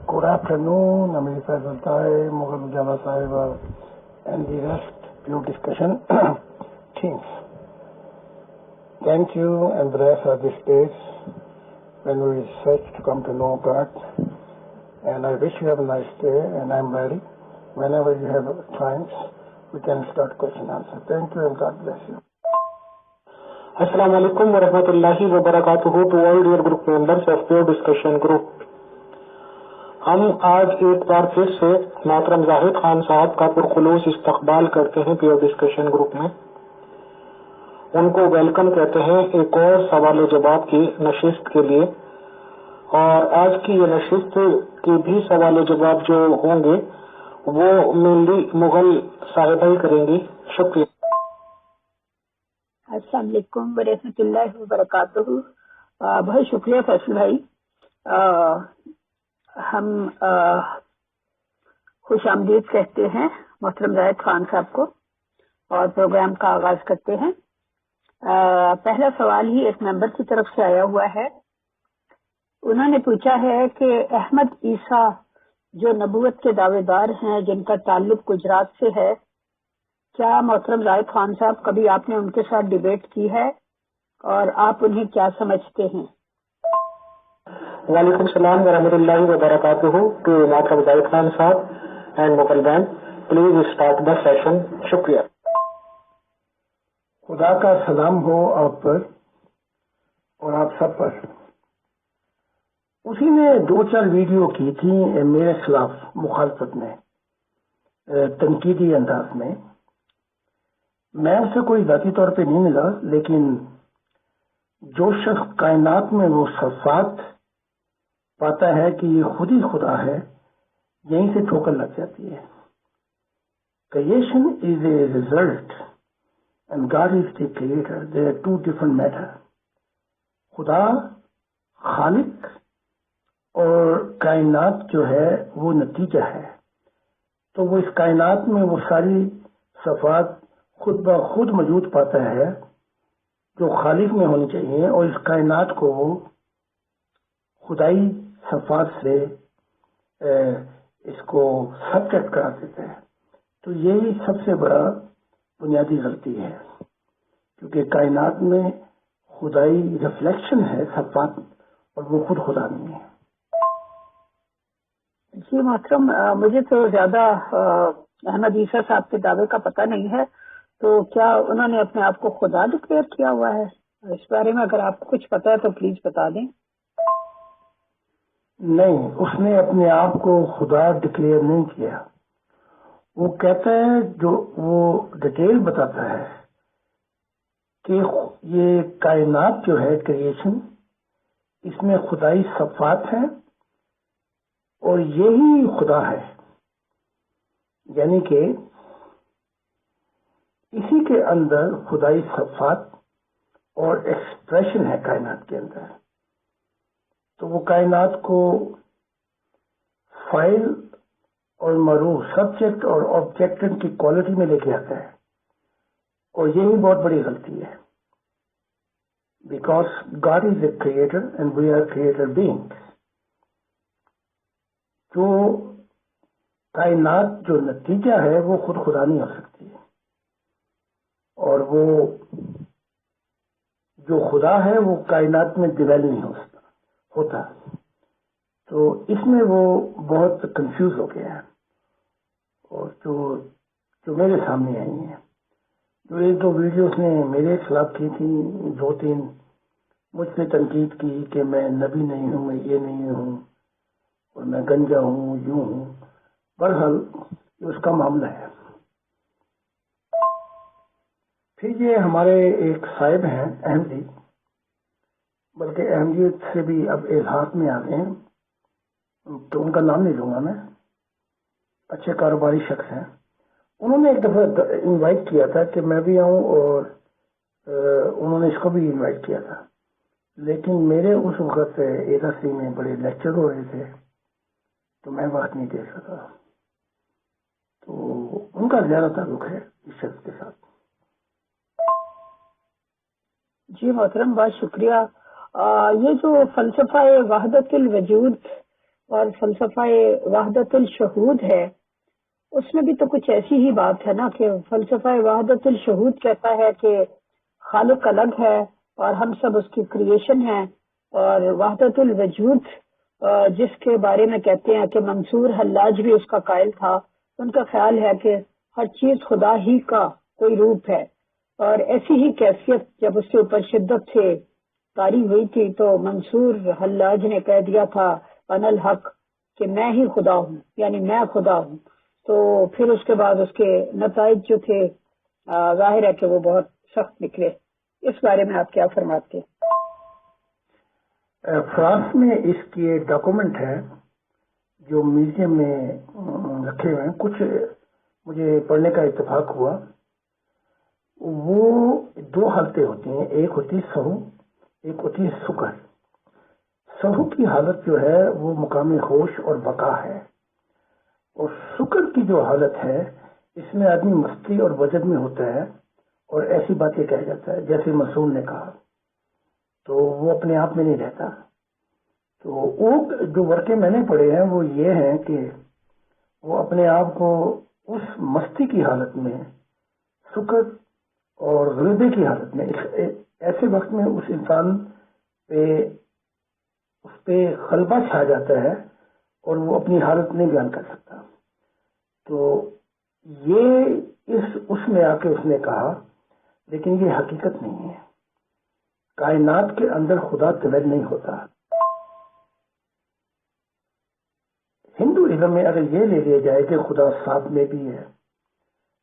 Good afternoon, Amir Faisal Taib, Mughal Java Sahiba, and the rest of your discussion teams. Thank you and bless our this days when we search to come to know God. And I wish you have a nice day, and I'm ready. Whenever you have time, we can start question answer. Thank you and God bless you. Assalamu alaikum wa rahmatullahi wa barakatuhu to all dear group members of Pure Discussion Group. ہم آج ایک بار پھر سے محترم زاہد خان صاحب کا پرخلوص استقبال کرتے ہیں پیور ڈسکشن گروپ میں. ان کو ویلکم کہتے ہیں ایک اور سوال و جواب کی نشست کے لیے. اور آج کی یہ نشست کے بھی سوال و جواب جو ہوں گے وہ مینلی مغل صاحبہ ہی کریں گی. شکریہ. السلام علیکم ورحمۃ اللہ وبرکاتہ. بہت شکریہ فیصل بھائی. ہم خوش آمدید کہتے ہیں محترم زاہد خان صاحب کو اور پروگرام کا آغاز کرتے ہیں. پہلا سوال ہی ایک ممبر کی طرف سے آیا ہوا ہے. انہوں نے پوچھا ہے کہ احمد عیسیٰ جو نبوت کے دعوے دار ہیں جن کا تعلق گجرات سے ہے، کیا محترم زاہد خان صاحب کبھی آپ نے ان کے ساتھ ڈیبیٹ کی ہے اور آپ انہیں کیا سمجھتے ہیں؟ وعلیکم السلام ورحمۃ اللہ وبرکاتہ ٹو محترم Zahid Khan sahab and Mughal band. Please start the session. شکریہ. خدا کا سلام ہو آپ پر اور آپ سب پر. اسی نے 2-4 ویڈیو کی تھی میرے خلاف مخالفت میں، تنقیدی انداز میں. میں اسے کوئی ذاتی طور پہ نہیں ملا، لیکن جو شخص کائنات میں وہ صفات پاتا ہے کہ یہ خود ہی خدا ہے، یہیں سے ٹھوکر لگ جاتی ہے. Creation is a result and God is the creator. They are 2 different matter. خدا خالق اور کائنات جو ہے وہ نتیجہ ہے. تو وہ اس کائنات میں وہ ساری صفات خود بخود موجود پاتا ہے جو خالق میں ہونی چاہیے، اور اس کائنات کو وہ خدائی صفات سے اس کو سبجیکٹ کرا دیتا ہے. تو یہی سب سے بڑا بنیادی غلطی ہے، کیونکہ کائنات میں خدائی ریفلیکشن ہے صفات، اور وہ خود خدا نہیں ہے. جی محترم، مجھے تو زیادہ احمد عیسیٰ صاحب کے دعوے کا پتہ نہیں ہے، تو کیا انہوں نے اپنے آپ کو خدا ڈکلیئر کیا ہوا ہے؟ اس بارے میں اگر آپ کو کچھ پتا ہے تو پلیز بتا دیں. نہیں، اس نے اپنے آپ کو خدا ڈکلیئر نہیں کیا. وہ کہتا ہے، جو وہ ڈیٹیل بتاتا ہے کہ یہ کائنات جو ہے کریشن، اس میں خدائی صفات ہیں اور یہی خدا ہے. یعنی کہ اسی کے اندر خدائی صفات اور ایکسپریشن ہے کائنات کے اندر. تو وہ کائنات کو فائل اور معروف سبجیکٹ اور آبجیکٹ کی کوالٹی میں لے کے آتا ہے، اور یہی بہت بڑی غلطی ہے. Because God is a creator and we are creator beings. جو کائنات جو نتیجہ ہے وہ خود خدا نہیں ہو سکتی، اور وہ جو خدا ہے وہ کائنات میں ڈیویل نہیں ہوتا. تو اس میں وہ بہت کنفیوز ہو گیا ہے. اور جو میرے سامنے آئی ہیں، جو 1-2 ویڈیوز نے میرے خلاف کی تھی، 2-3 مجھ سے تنقید کی کہ میں نبی نہیں ہوں، میں یہ نہیں ہوں، اور میں گنجا ہوں، یوں ہوں. بہرحال یہ اس کا معاملہ ہے. پھر یہ ہمارے ایک صاحب ہیں احمدی، بلکہ احمدیت سے بھی اب الحاق میں آ گئے ہیں، تو ان کا نام نہیں لوں گا میں. اچھے کاروباری شخص ہیں. انہوں نے ایک دفعہ انوائٹ کیا تھا کہ میں بھی آؤں، اور انہوں نے اس کو بھی انوائٹ کیا تھا، لیکن میرے اس وقت ایرسی میں بڑے لیکچر ہو رہے تھے تو میں وقت نہیں دے سکا. تو ان کا زیادہ تعلق ہے اس شخص کے ساتھ. جی محترم، بہت شکریہ. یہ جو فلسفہ وحدت الوجود اور فلسفہ وحدت الشہود ہے، اس میں بھی تو کچھ ایسی ہی بات ہے نا کہ فلسفہ وحدت الشہود کہتا ہے کہ خالق الگ ہے اور ہم سب اس کی کریشن ہیں، اور وحدت الوجود جس کے بارے میں کہتے ہیں کہ منصور حلاج بھی اس کا قائل تھا، ان کا خیال ہے کہ ہر چیز خدا ہی کا کوئی روپ ہے، اور ایسی ہی کیفیت جب اس کے اوپر شدت سے طاری ہوئی تھی تو منصور حلاج نے کہہ دیا تھا انا الحق کہ میں ہی خدا ہوں، یعنی میں خدا ہوں. تو پھر اس کے بعد اس کے نتائج جو تھے ظاہر ہے کہ وہ بہت سخت نکلے. اس بارے میں آپ کیا فرماتے ہیں؟ فرانس میں اس کی ڈاکومنٹ ہے جو میوزیم میں رکھے ہوئے ہیں، کچھ مجھے پڑھنے کا اتفاق ہوا. وہ دو حالتیں ہوتی ہیں، ایک ہوتی سہو، ایک ہوتی سکر. سہو کی حالت جو ہے وہ مقام ہوش اور بقا ہے، اور سکر کی جو حالت ہے اس میں آدمی مستی اور وجد میں ہوتا ہے اور ایسی باتیں کہہ جاتا ہے جیسے مسعود نے کہا، تو وہ اپنے آپ میں نہیں رہتا. تو وہ جو ورقے میں نے پڑھے ہیں وہ یہ ہیں کہ وہ اپنے آپ کو اس مستی کی حالت میں، سکر اور غلبے کی حالت میں، ایسے وقت میں اس انسان پہ غلبہ چھا جاتا ہے اور وہ اپنی حالت نہیں بیان کر سکتا. تو یہ اس میں آ کے اس نے کہا، لیکن یہ حقیقت نہیں ہے. کائنات کے اندر خدا طلب نہیں ہوتا. ہندو ازم میں اگر یہ لے لیا جائے کہ خدا سانپ میں بھی ہے،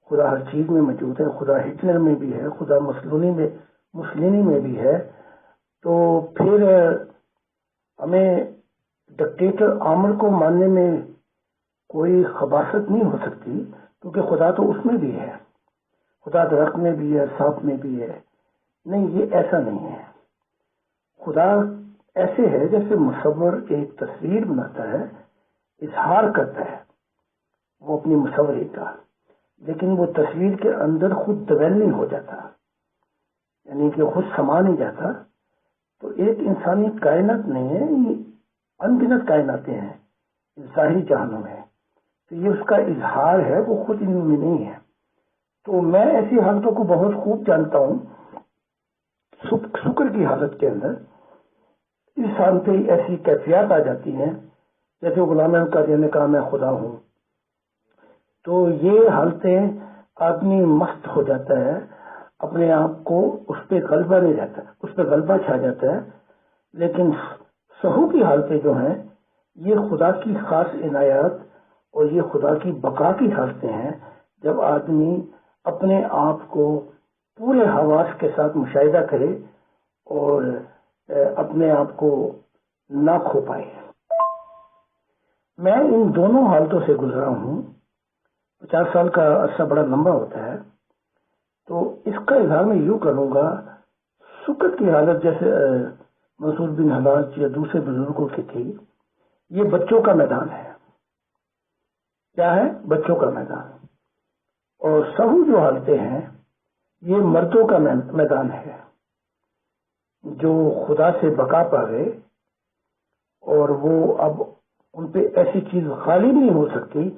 خدا ہر چیز میں موجود ہے، خدا ہٹلر میں بھی ہے، خدا مسلینی میں بھی ہے، تو پھر ہمیں ڈکٹیٹر عامر کو ماننے میں کوئی خباثت نہیں ہو سکتی، کیونکہ خدا تو اس میں بھی ہے، خدا درخت میں بھی ہے، سانپ میں بھی ہے. نہیں، یہ ایسا نہیں ہے. خدا ایسے ہے جیسے مصور ایک تصویر بناتا ہے، اظہار کرتا ہے وہ اپنی مصوری کا، لیکن وہ تصویر کے اندر خود دویل نہیں ہو جاتا، یعنی کہ خود سما نہیں جاتا. تو ایک انسانی کائنات نہیں ہے، یہ انگنت کائناتیں ہیں ظاہری جہانوں میں، تو یہ اس کا اظہار ہے، وہ خود ان میں نہیں ہے. تو میں ایسی حالتوں کو بہت خوب جانتا ہوں. شکر کی حالت کے اندر انسان پہ ایسی کیفیات آ جاتی ہیں جیسے غلام احمد قادیانی نے کہا میں خدا ہوں. تو یہ حالتیں آدمی مست ہو جاتا ہے، اپنے آپ کو اس پہ غلبہ نہیں رہتا، اس پہ غلبہ چھا جاتا ہے. لیکن سہو کی حالتیں جو ہیں یہ خدا کی خاص عنایات اور یہ خدا کی بقا کی حالتیں ہیں، جب آدمی اپنے آپ کو پورے حواس کے ساتھ مشاہدہ کرے اور اپنے آپ کو نہ کھو پائے. میں ان دونوں حالتوں سے گزرا ہوں. 50 سال کا عرصہ بڑا لمبا ہوتا ہے، تو اس کا اظہار میں یوں کروں گا. سکر کی حالت جیسے منصور بن حلاج یا دوسرے بزرگوں کی تھی، یہ بچوں کا میدان ہے. کیا ہے؟ بچوں کا میدان. اور سہو جو حالتیں ہیں یہ مردوں کا میدان ہے، جو خدا سے بقا پا گئے اور وہ اب ان پہ ایسی چیز غالب نہیں ہو سکتی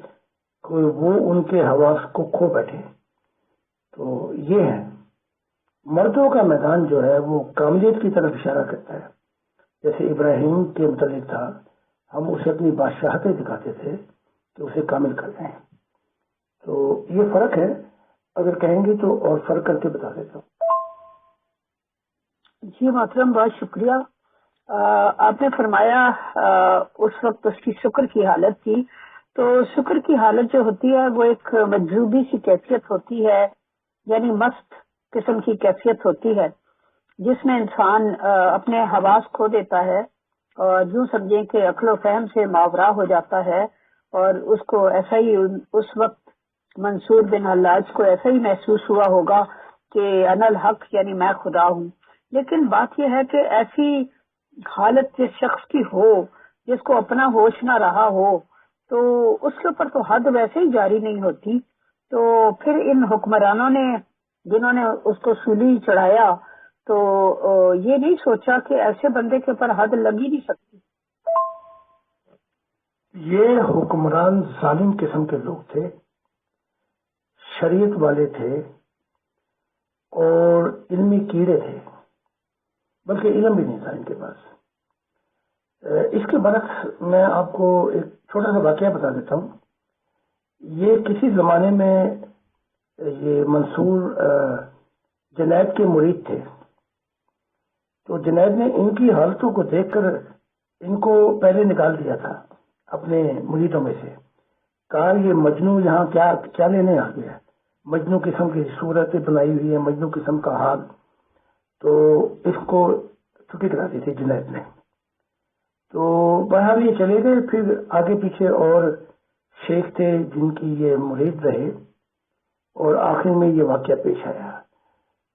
کہ وہ ان کے حواس کو کھو بیٹھے. تو یہ ہے مردوں کا میدان جو ہے وہ کاملیت کی طرف اشارہ کرتا ہے. جیسے ابراہیم کے متعلق تھا، ہم اسے اپنی بادشاہتیں دکھاتے تھے کہ اسے کامل کرتے ہیں. تو یہ فرق ہے، اگر کہیں گے تو اور فرق کر کے بتا دیتا ہوں. جی محترم، بہت شکریہ. آپ نے فرمایا اس وقت اس کی شکر کی حالت تھی. تو شکر کی حالت جو ہوتی ہے وہ ایک مجذوبی سی کیفیت ہوتی ہے، یعنی مست قسم کی کیفیت ہوتی ہے جس میں انسان اپنے حواس کھو دیتا ہے اور یوں سمجھیں کہ عقل و فہم سے ماورا ہو جاتا ہے. اور اس کو ایسا ہی اس وقت منصور بن حلاج کو ایسا ہی محسوس ہوا ہوگا کہ انا الحق یعنی میں خدا ہوں. لیکن بات یہ ہے کہ ایسی حالت جس شخص کی ہو جس کو اپنا ہوش نہ رہا ہو تو اس کے اوپر تو حد ویسے ہی جاری نہیں ہوتی. تو پھر ان حکمرانوں نے جنہوں نے اس کو سولی چڑھایا تو یہ نہیں سوچا کہ ایسے بندے کے اوپر حد لگ ہی نہیں سکتی. یہ حکمران ظالم قسم کے لوگ تھے، شریعت والے تھے اور علمی کیڑے تھے، بلکہ علم بھی نہیں تھا ان کے پاس۔ اس کے برعکس میں آپ کو ایک چھوٹا سا واقعہ بتا دیتا ہوں۔ یہ کسی زمانے میں یہ منصور جنید کے مرید تھے، تو جنید نے ان کی حالتوں کو دیکھ کر ان کو پہلے نکال دیا تھا اپنے مریدوں میں سے، کہا یہ مجنو یہاں کیا لینے آ گیا ہے، مجنو قسم کی صورت بنائی ہوئی ہے، مجنو قسم کا حال، تو اس کو چھٹی کرا دی تھی جنید نے۔ تو بہرحال یہ چلے گئے، پھر آگے پیچھے اور شیخ تھے جن کی یہ مرید رہے، اور آخر میں یہ واقعہ پیش آیا۔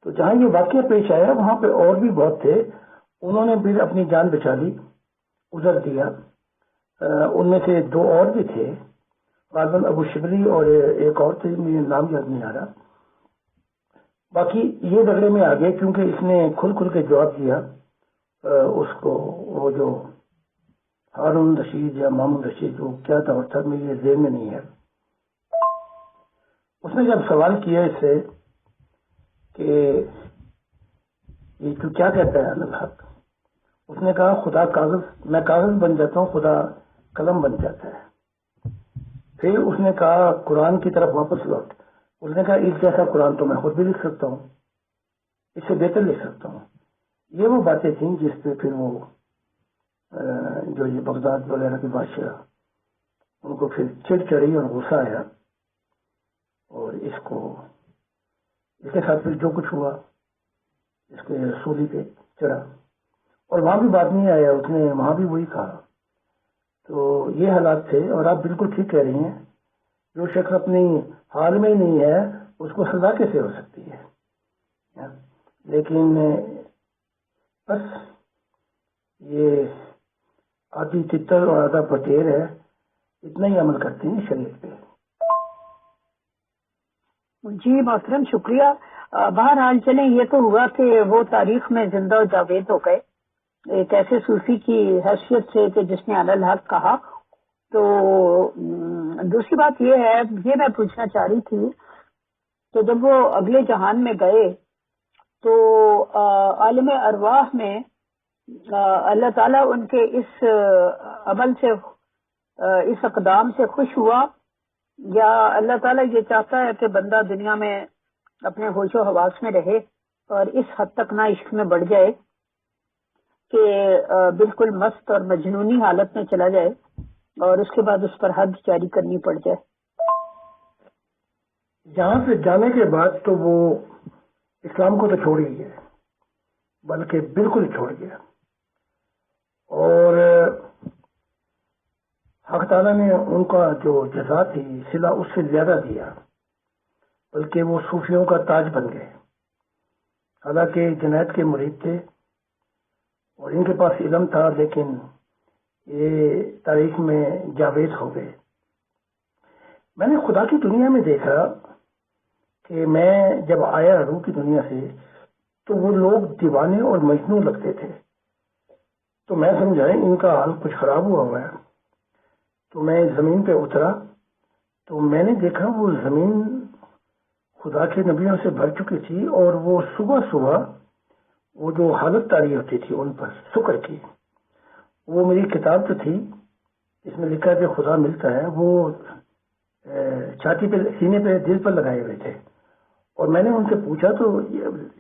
تو جہاں یہ واقعہ پیش آیا وہاں پہ اور بھی بہت تھے، انہوں نے پھر اپنی جان بچا لی، عذر دیا۔ ان میں سے دو اور بھی تھے، غالباً ابو شبلی اور ایک اور تھے، مجھے نام یاد نہیں آ رہا۔ باقی یہ جھگڑے میں آ گئے کیونکہ اس نے کھل کے جواب دیا اس کو، وہ جو ہارون رشید یا مامون رشید، وہ کیا دور تھا میرے ذہن میں نہیں ہے، اس نے جب سوال کیا اس سے کہ یہ تو کیا کہتا ہے الحق، اس نے کہا خدا کاغذ، میں کاغذ بن جاتا ہوں، خدا قلم بن جاتا ہے۔ پھر اس نے کہا قرآن کی طرف واپس لوٹ، اس نے کہا اس جیسا قرآن تو میں خود بھی لکھ سکتا ہوں، اس سے بہتر لکھ سکتا ہوں۔ یہ وہ باتیں تھیں جس پہ پھر وہ جو یہ بغداد وغیرہ کے بادشاہ، ان کو پھر چڑ چڑھی اور غصہ آیا، اور اس کے ساتھ پھر جو کچھ ہوا اس کے رسولی پہ چڑھا، اور وہاں بھی بات نہیں آیا، اس نے وہاں بھی وہی کہا۔ تو یہ حالات تھے، اور آپ بالکل ٹھیک کہہ رہی ہیں، جو شخص اپنی حال میں نہیں ہے اس کو سزا کیسے ہو سکتی ہے؟ لیکن بس یہ آدھی تتر اور آدھا پٹیر ہے، اتنا ہی عمل کرتے ہیں شریعت پہ۔ جی محترم، شکریہ۔ بہرحال چلیں، یہ تو ہوا کہ وہ تاریخ میں زندہ و جاوید ہو گئے ایک ایسے صوفی کی حیثیت سے کہ جس نے علی الحق کہا۔ تو دوسری بات یہ ہے، یہ میں پوچھنا چاہ رہی تھی کہ جب وہ اگلے جہان میں گئے تو عالم ارواح میں اللہ تعالیٰ ان کے اس عمل سے، اس اقدام سے خوش ہوا، یا اللہ تعالیٰ یہ چاہتا ہے کہ بندہ دنیا میں اپنے ہوش و حواس میں رہے اور اس حد تک نہ عشق میں بڑھ جائے کہ بالکل مست اور مجنونی حالت میں چلا جائے اور اس کے بعد اس پر حد جاری کرنی پڑ جائے؟ یہاں سے جانے کے بعد تو وہ اسلام کو تو چھوڑ ہی گیا، بلکہ بالکل چھوڑ گیا، اور حق تعالیٰ نے ان کا جو جزا تھی صلہ اس سے زیادہ دیا، بلکہ وہ صوفیوں کا تاج بن گئے۔ حالانکہ جنید کے مرید تھے اور ان کے پاس علم تھا، لیکن یہ تاریخ میں جاوید ہو گئے۔ میں نے خدا کی دنیا میں دیکھا کہ میں جب آیا روح کی دنیا سے تو وہ لوگ دیوانے اور مجنون لگتے تھے، تو میں سمجھا ان کا حال کچھ خراب ہوا ہے۔ تو میں زمین پہ اترا تو میں نے دیکھا وہ زمین خدا کے نبیوں سے بھر چکی تھی، اور وہ صبح صبح وہ جو حالت طاری ہوتی تھی ان پر شکر کی، وہ میری کتاب جو تھی اس میں لکھا کہ خدا ملتا ہے، وہ چھاتی پہ، سینے پہ، دل پر لگائے ہوئے تھے۔ اور میں نے ان سے پوچھا، تو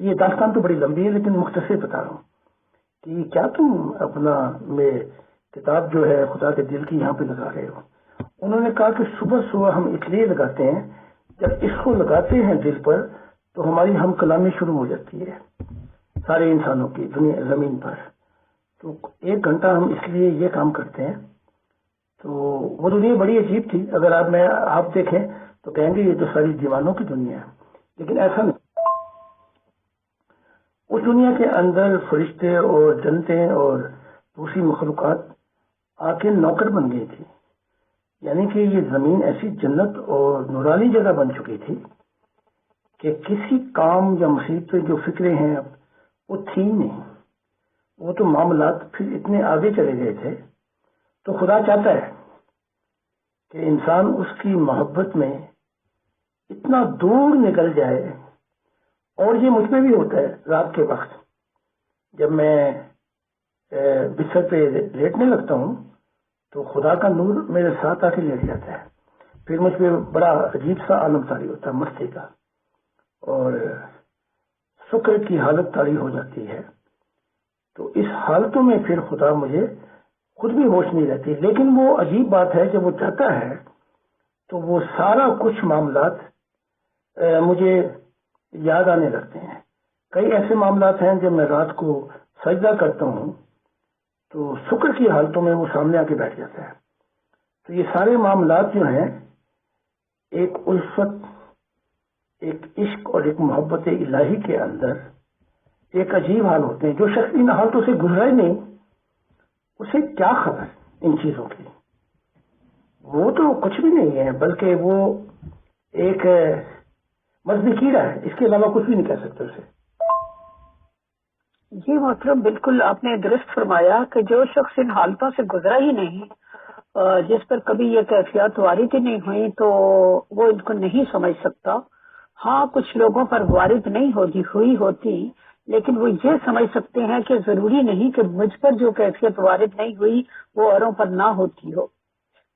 یہ داستان تو بڑی لمبی ہے لیکن مختصر بتا رہا ہوں کہ کیا تم اپنا میں کتاب جو ہے خدا کے دل کی یہاں پہ لگا رہے ہو؟ انہوں نے کہا کہ صبح صبح ہم اس لیے لگاتے ہیں، جب اس کو لگاتے ہیں دل پر تو ہماری ہم کلامی شروع ہو جاتی ہے سارے انسانوں کی دنیا زمین پر۔ تو 1 گھنٹہ ہم اس لیے یہ کام کرتے ہیں۔ تو وہ دنیا بڑی عجیب تھی، اگر آپ دیکھیں تو کہیں گے یہ تو ساری دیوانوں کی دنیا ہے، لیکن ایسا نہیں۔ اس دنیا کے اندر فرشتے اور جنتیں اور دوسری مخلوقات آ کے نوکر بن گئی تھی، یعنی کہ یہ زمین ایسی جنت اور نورانی جگہ بن چکی تھی کہ کسی کام یا مصیبت پہ جو فکریں ہیں وہ تھی نہیں، وہ تو معاملات پھر اتنے آگے چلے گئے تھے۔ تو خدا چاہتا ہے کہ انسان اس کی محبت میں اتنا دور نکل جائے. اور یہ مجھ پہ بھی ہوتا ہے رات کے وقت جب میں بستر پہ لیٹنے لگتا ہوں تو خدا کا نور میرے ساتھ آ کے لیٹ جاتا ہے. پھر مجھ پہ بڑا عجیب سا عالم طاری ہوتا ہے مستی کا اور شکر کی حالت طاری ہو جاتی ہے. تو اس حالتوں میں پھر خدا مجھے خود بھی ہوش نہیں رہتی. لیکن وہ عجیب بات ہے جب وہ چاہتا ہے تو وہ سارا کچھ معاملات مجھے یاد آنے لگتے ہیں. کئی ایسے معاملات ہیں جب میں رات کو سجدہ کرتا ہوں تو شکر کی حالتوں میں وہ سامنے آ کے بیٹھ جاتا ہے. تو یہ سارے معاملات جو ہیں ایک الفت، ایک عشق اور ایک محبت الہی کے اندر ایک عجیب حال ہوتے ہیں. جو شخص ان حالتوں سے گزرا ہی نہیں اسے کیا خبر ان چیزوں کی. وہ تو کچھ بھی نہیں ہے بلکہ وہ ایک مزدی کیڑا ہے، اس کے علاوہ کچھ بھی نہیں کہہ سکتے اسے. جی محترم، بالکل آپ نے درست فرمایا کہ جو شخص ان حالتوں سے گزرا ہی نہیں، جس پر کبھی یہ کیفیات وارد ہی نہیں ہوئی، تو وہ ان کو نہیں سمجھ سکتا. ہاں، کچھ لوگوں پر وارد نہیں ہوتی لیکن وہ یہ سمجھ سکتے ہیں کہ ضروری نہیں کہ مجھ پر جو کیفیت وارد نہیں ہوئی وہ اوروں پر نہ ہوتی ہو.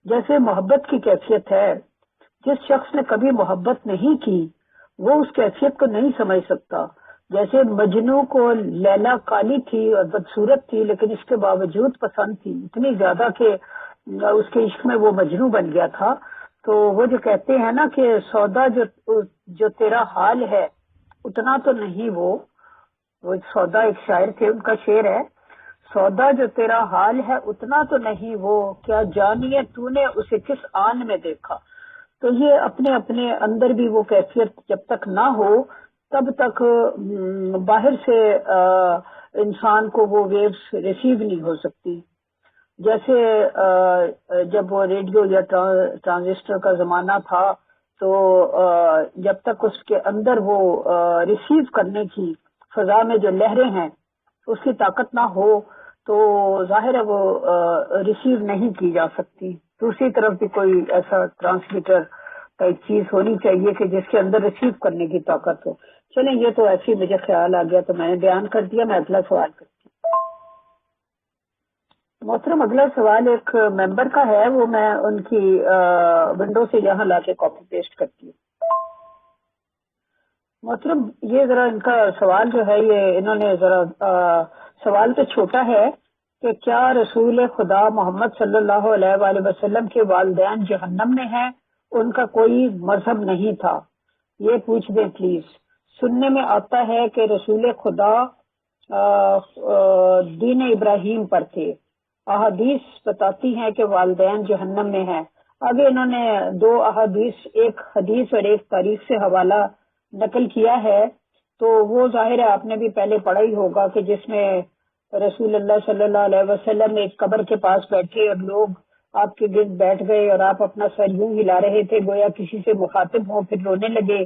جیسے محبت کی کیفیت ہے، جس شخص نے کبھی محبت نہیں کی وہ اس کیفیت کو نہیں سمجھ سکتا. جیسے مجنو کو لیلا کالی تھی اور بدصورت تھی لیکن اس کے باوجود پسند تھی اتنی زیادہ کہ اس کے عشق میں وہ مجنو بن گیا تھا. تو وہ جو کہتے ہیں نا کہ سودا جو تیرا حال ہے اتنا تو نہیں، وہ سودا ایک شاعر تھے، ان کا شعر ہے، سودا جو تیرا حال ہے اتنا تو نہیں وہ، کیا جانیے تو نے اسے کس آن میں دیکھا. تو یہ اپنے اپنے اندر بھی وہ کیفیت جب تک نہ ہو تب تک باہر سے انسان کو وہ ویوز ریسیو نہیں ہو سکتی. جیسے جب وہ ریڈیو یا ٹرانزسٹر کا زمانہ تھا تو جب تک اس کے اندر وہ ریسیو کرنے کی فضا میں جو لہریں ہیں اس کی طاقت نہ ہو تو ظاہر ہے وہ ریسیو نہیں کی جا سکتی. دوسری طرف بھی کوئی ایسا ٹرانسمیٹر کا ایک چیز ہونی چاہیے کہ جس کے اندر ریسیو کرنے کی طاقت ہو. چلیں، یہ تو ایسے مجھے خیال آ گیا تو میں نے بیان کر دیا. میں اگلا سوال کرتی ہوں. محترم، اگلا سوال ایک ممبر کا ہے، وہ میں ان کی ونڈو سے یہاں لا کے کاپی پیسٹ کرتی ہوں. محترم، یہ ذرا ان کا سوال جو ہے یہ انہوں نے ذرا سوال تو چھوٹا ہے کہ کیا رسول خدا محمد صلی اللہ علیہ وآلہ وسلم کے والدین جہنم میں ہیں؟ ان کا کوئی مذہب نہیں تھا، یہ پوچھ دیں پلیز. سننے میں آتا ہے کہ رسول خدا دین ابراہیم پر تھے. احادیث بتاتی ہیں کہ والدین جہنم میں ہیں. آگے انہوں نے دو احادیث، ایک حدیث اور ایک تاریخ سے حوالہ نقل کیا ہے. تو وہ ظاہر ہے آپ نے بھی پہلے پڑھا ہی ہوگا کہ جس میں رسول اللہ صلی اللہ علیہ وسلم ایک قبر کے پاس بیٹھے اور لوگ آپ کے گرد بیٹھ گئے اور آپ اپنا سر یوں ہلا رہے تھے گویا کسی سے مخاطب ہوں، پھر رونے لگے.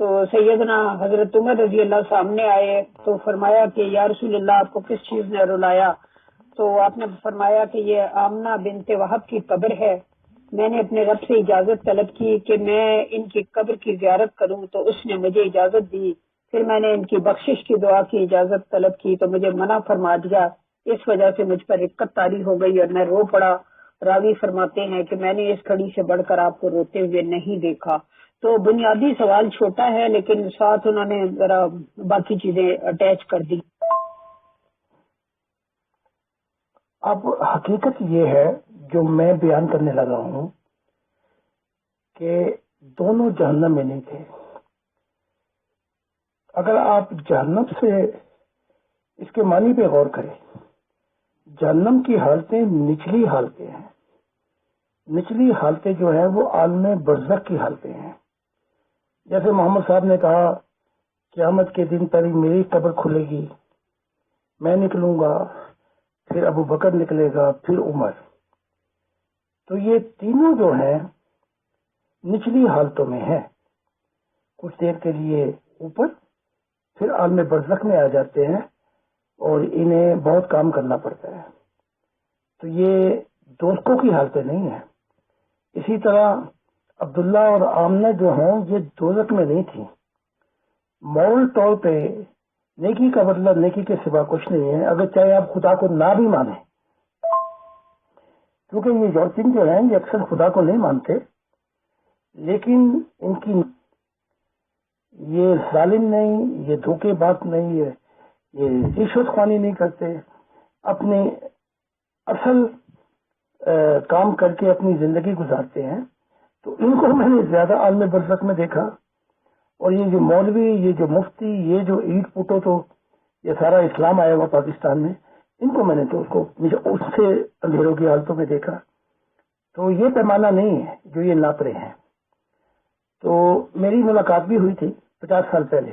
تو سیدنا حضرت عمر رضی اللہ سامنے آئے تو فرمایا کہ یا رسول اللہ آپ کو کس چیز نے رلایا؟ تو آپ نے فرمایا کہ یہ آمنہ بنت وہب کی قبر ہے. میں نے اپنے رب سے اجازت طلب کی کہ میں ان کی قبر کی زیارت کروں تو اس نے مجھے اجازت دی. پھر میں نے ان کی بخشش کی دعا کی اجازت طلب کی تو مجھے منع فرما دیا. اس وجہ سے مجھ پر رقت طاری ہو گئی اور میں رو پڑا. راوی فرماتے ہیں کہ میں نے اس گھڑی سے بڑھ کر آپ کو روتے ہوئے نہیں دیکھا. تو بنیادی سوال چھوٹا ہے لیکن ساتھ انہوں نے ذرا باقی چیزیں اٹیچ کر دی. اب حقیقت یہ ہے جو میں بیان کرنے لگا ہوں کہ دونوں جہنم میں نہیں تھے. اگر آپ جہنم سے اس کے معنی پہ غور کریں، جہنم کی حالتیں نچلی حالتیں ہیں. نچلی حالتیں جو ہیں وہ عالم برزخ کی حالتیں ہیں. جیسے محمد صاحب نے کہا قیامت کے دن پہلے میری قبر کھلے گی، میں نکلوں گا، پھر ابو بکر نکلے گا، پھر عمر. تو یہ تینوں جو ہیں نچلی حالتوں میں ہیں. کچھ دیر کے لیے اوپر، پھر عالم برزخ میں آ جاتے ہیں اور انہیں بہت کام کرنا پڑتا ہے. تو یہ دوستوں کی حالتیں نہیں ہیں. اسی طرح عبداللہ اور آمنہ جو ہیں یہ دوزخ میں نہیں تھی. مورل طور پہ نیکی کا بدلہ نیکی کے سوا کچھ نہیں ہے، اگر چاہے آپ خدا کو نہ بھی مانیں، کیونکہ یہ یورپین جو ہیں یہ اکثر خدا کو نہیں مانتے، لیکن ان کی یہ ظالم نہیں، یہ دھوکے باز نہیں، یہ رشوت خوانی نہیں کرتے، اپنے اصل کام کر کے اپنی زندگی گزارتے ہیں. تو ان کو میں نے زیادہ عالم برزخ میں دیکھا. اور یہ جو مولوی، یہ جو مفتی، یہ جو اینٹ پوٹو، تو یہ سارا اسلام آیا ہوا پاکستان میں، ان کو میں نے تو اس سے اندھیروں کی حالتوں میں دیکھا. تو یہ پیمانہ نہیں ہے جو یہ ناپ رہے ہیں. تو میری ملاقات بھی ہوئی تھی 50 سال پہلے.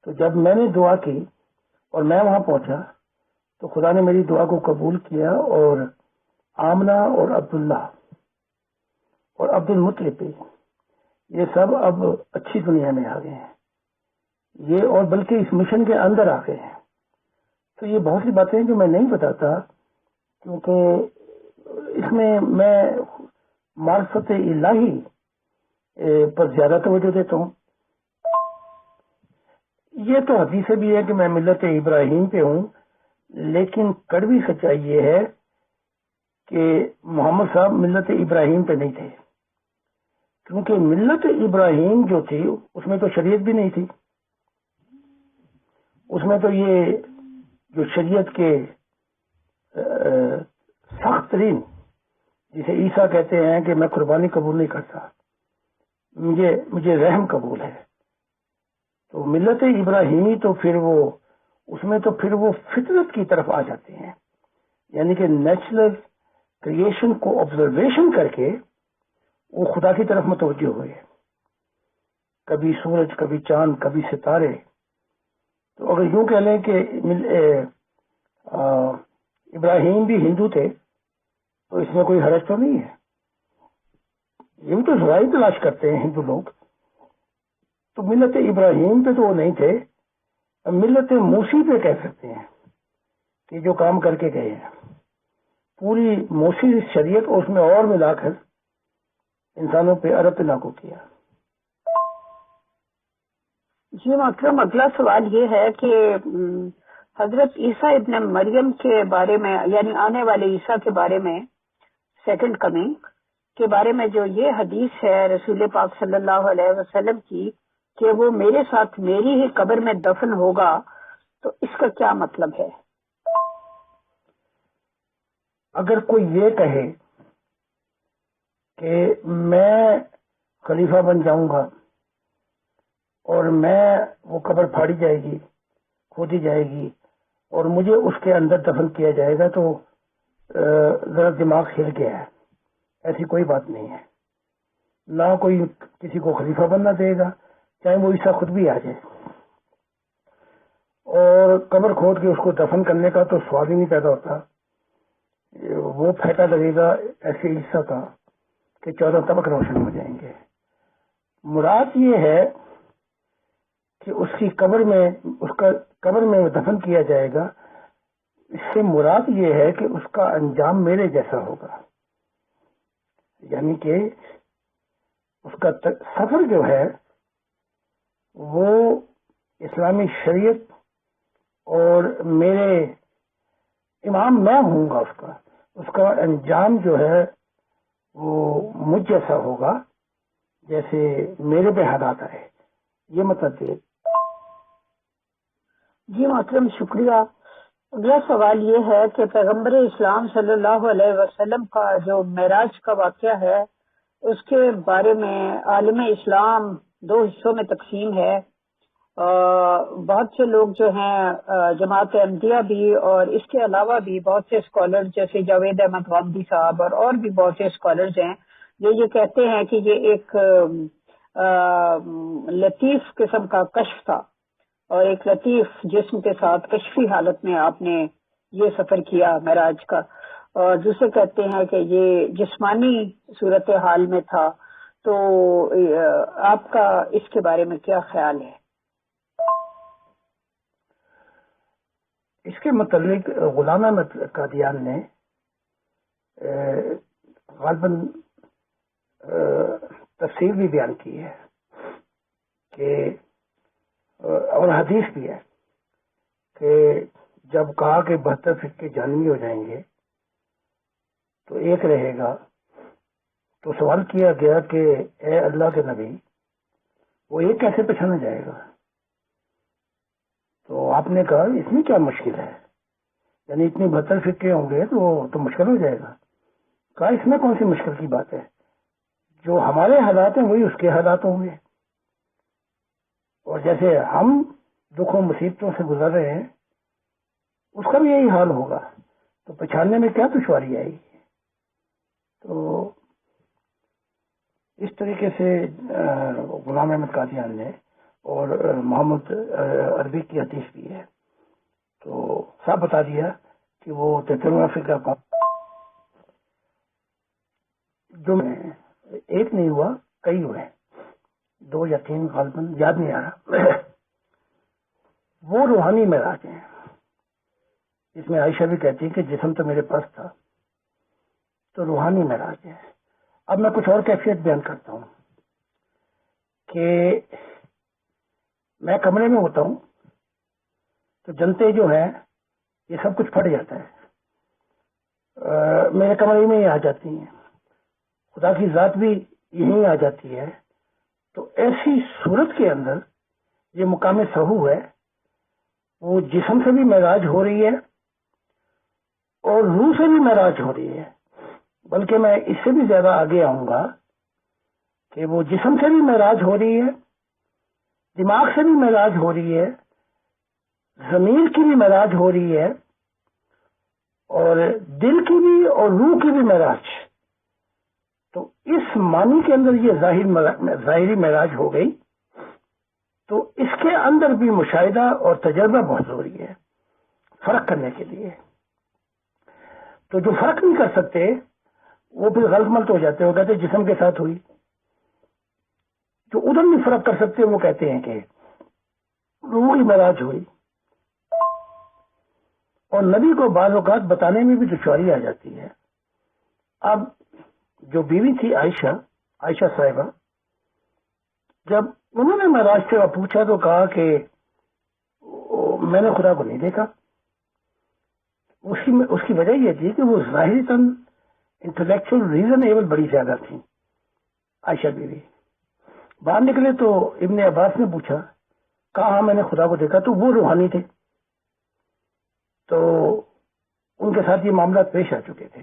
تو جب میں نے دعا کی اور میں وہاں پہنچا تو خدا نے میری دعا کو قبول کیا، اور آمنہ اور عبداللہ اور عبد المطلب یہ سب اب اچھی دنیا میں آ گئے ہیں، یہ اور بلکہ اس مشن کے اندر آ گئے ہیں. تو یہ بہت سی باتیں جو میں نہیں بتاتا، کیونکہ اس میں معرفت الہی پر زیادہ توجہ دیتا ہوں. یہ تو حدیث بھی ہے کہ میں ملت ابراہیم پہ ہوں، لیکن کڑوی سچائی یہ ہے کہ محمد صاحب ملت ابراہیم پہ نہیں تھے، کیونکہ ملت ابراہیم جو تھی اس میں تو شریعت بھی نہیں تھی. اس میں تو یہ جو شریعت کے سخت ترین، جسے عیسیٰ کہتے ہیں کہ میں قربانی قبول نہیں کرتا، مجھے رحم قبول ہے. تو ملت ابراہیمی تو پھر اس میں تو پھر وہ فطرت کی طرف آ جاتے ہیں، یعنی کہ نیچرل کریشن کو آبزرویشن کر کے وہ خدا کی طرف متوجہ ہوئے، کبھی سورج، کبھی چاند، کبھی ستارے. تو اگر یوں کہہ لیں کہ ابراہیم بھی ہندو تھے تو اس میں کوئی حرج تو نہیں ہے. یہ بھی تو ذرائع تلاش کرتے ہیں ہندو لوگ. تو ملت ابراہیم پہ تو وہ نہیں تھے، ملت موسی پہ کہہ سکتے ہیں کہ جو کام کر کے گئے ہیں، پوری موسی شریعت اس میں اور ملا کر انسانوں پہ عرب لاگو کیا. جی محترم، اگلا سوال یہ ہے کہ حضرت عیسیٰ ابن مریم کے بارے میں، یعنی آنے والے عیسیٰ کے بارے میں، سیکنڈ کمنگ کے بارے میں جو یہ حدیث ہے رسول پاک صلی اللہ علیہ وسلم کی کہ وہ میرے ساتھ میری ہی قبر میں دفن ہوگا، تو اس کا کیا مطلب ہے؟ اگر کوئی یہ کہے کہ میں خلیفہ بن جاؤں گا اور وہ قبر پھاڑی جائے گی، کھودی جائے گی اور مجھے اس کے اندر دفن کیا جائے گا، تو ذرا دماغ ہل گیا ہے. ایسی کوئی بات نہیں ہے. نہ کوئی کسی کو خلیفہ بننا دے گا، چاہے وہ عیسیٰ خود بھی آ جائے. اور قبر کھود کے اس کو دفن کرنے کا تو سوال ہی نہیں پیدا ہوتا. وہ پھیٹا لگے گا ایسے عیسیٰ کا کہ 14 طبق روشن ہو جائیں گے. مراد یہ ہے کہ اس کی قبر میں دفن کیا جائے گا. اس سے مراد یہ ہے کہ اس کا انجام میرے جیسا ہوگا، یعنی کہ اس کا سفر جو ہے وہ اسلامی شریعت اور میرے امام میں ہوں گا، اس کا انجام جو ہے وہ مجھ جیسا ہوگا جیسے میرے پہ حالات آئے. یہ مطلب ہے. جی محترم، شکریہ. اگلا سوال یہ ہے کہ پیغمبر اسلام صلی اللہ علیہ وسلم کا جو معراج کا واقعہ ہے اس کے بارے میں عالم اسلام 2 حصوں میں تقسیم ہے. بہت سے لوگ جو ہیں جماعت احمدیہ بھی اور اس کے علاوہ بھی بہت سے اسکالر جیسے جاوید احمد غامدی صاحب اور بھی بہت سے اسکالرز ہیں یہ کہتے ہیں کہ یہ ایک لطیف قسم کا کشف تھا اور ایک لطیف جسم کے ساتھ کشفی حالت میں آپ نے یہ سفر کیا معراج کا، اور دوسرے کہتے ہیں کہ یہ جسمانی صورتحال میں تھا. تو آپ کا اس کے بارے میں کیا خیال ہے؟ اس کے متعلق غلام احمد قادیان نے غالباً تفسیر بھی بیان کی ہے کہ اور حدیث بھی ہے کہ جب کہا کہ 72 فرقے جہنمی ہو جائیں گے تو ایک رہے گا، تو سوال کیا گیا کہ اے اللہ کے نبی وہ ایک کیسے پہچانا جائے گا؟ تو آپ نے کہا اس میں کیا مشکل ہے، یعنی اتنی 72 فرقے ہوں گے تو مشکل ہو جائے گا۔ کہا اس میں کون سی مشکل کی بات ہے، جو ہمارے حالات ہیں وہی اس کے حالات ہوں گے، اور جیسے ہم دکھوں مصیبتوں سے گزر رہے ہیں اس کا بھی یہی حال ہوگا، تو پہچاننے میں کیا دشواری آئی؟ تو اس طریقے سے غلام احمد قادیانی نے اور محمد عربی کی حدیث بھی ہے، تو صاحب بتا دیا کہ وہ 73واں فرقہ کا جو ایک نہیں ہوا، کئی ہوئے، 2 یا 3 غالباً یاد نہیں آ رہا، وہ روحانی معراج ہیں۔ اس میں عائشہ بھی کہتی ہے کہ جسم تو میرے پاس تھا، تو روحانی معراج ہے۔ اب میں کچھ اور کیفیت بیان کرتا ہوں کہ میں کمرے میں ہوتا ہوں تو جنتے جو ہیں یہ سب کچھ پھٹ جاتا ہے، میرے کمرے میں ہی آ جاتی ہیں، خدا کی ذات بھی یہیں آ جاتی ہے۔ تو ایسی صورت کے اندر یہ مقام سہو ہے، وہ جسم سے بھی معراج ہو رہی ہے اور روح سے بھی معراج ہو رہی ہے، بلکہ میں اس سے بھی زیادہ آگے آؤں گا کہ وہ جسم سے بھی معراج ہو رہی ہے، دماغ سے بھی معراج ہو رہی ہے، ضمیر کی بھی معراج ہو رہی ہے، اور دل کی بھی اور روح کی بھی معراج۔ تو اس معنی کے اندر یہ ظاہری معراج ہو گئی، تو اس کے اندر بھی مشاہدہ اور تجربہ بہت ضروری ہے فرق کرنے کے لیے۔ تو جو فرق نہیں کر سکتے وہ پھر غلط ملت ہو جاتے، وہ کہتے ہیں جسم کے ساتھ ہوئی۔ جو ادھر نہیں فرق کر سکتے وہ کہتے ہیں کہ روح معراج ہوئی، اور نبی کو بعض اوقات بتانے میں بھی دشواری آ جاتی ہے۔ اب جو بیوی تھی عائشہ صاحبہ، جب انہوں نے معراج سے پوچھا تو کہا کہ میں نے خدا کو نہیں دیکھا۔ اس کی وجہ یہ تھی کہ وہ ظاہری تن انٹلیکچوئل ریزنیبل بڑی زیادہ تھی عائشہ بیوی۔ باہر نکلے تو ابن عباس نے پوچھا، کہا ہاں میں نے خدا کو دیکھا، تو وہ روحانی تھے، تو ان کے ساتھ یہ معاملات پیش آ چکے تھے۔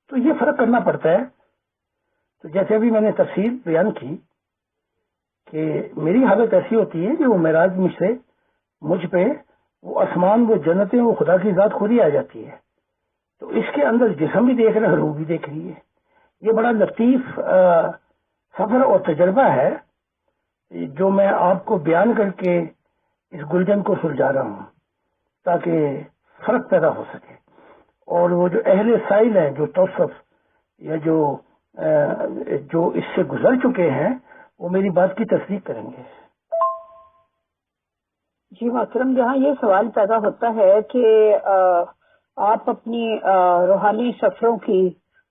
تو یہ فرق کرنا پڑتا ہے۔ تو جیسے ابھی میں نے تفصیل بیان کی کہ میری حالت ایسی ہوتی ہے کہ وہ معراج مجھ پہ وہ آسمان، وہ جنتیں، وہ خدا کی ذات خود ہی آ جاتی ہے۔ تو اس کے اندر جسم بھی دیکھ رہا ہے، روح بھی دیکھ رہی ہے۔ یہ بڑا لطیف سفر اور تجربہ ہے جو میں آپ کو بیان کر کے اس گلجن کو سلجھا رہا ہوں تاکہ فرق پیدا ہو سکے، اور وہ جو اہل سائل ہیں، جو توصف یا جو اس سے گزر چکے ہیں، وہ میری بات کی تصدیق کریں گے۔ جی محترم، جہاں یہ سوال پیدا ہوتا ہے کہ آپ اپنی روحانی سفروں کی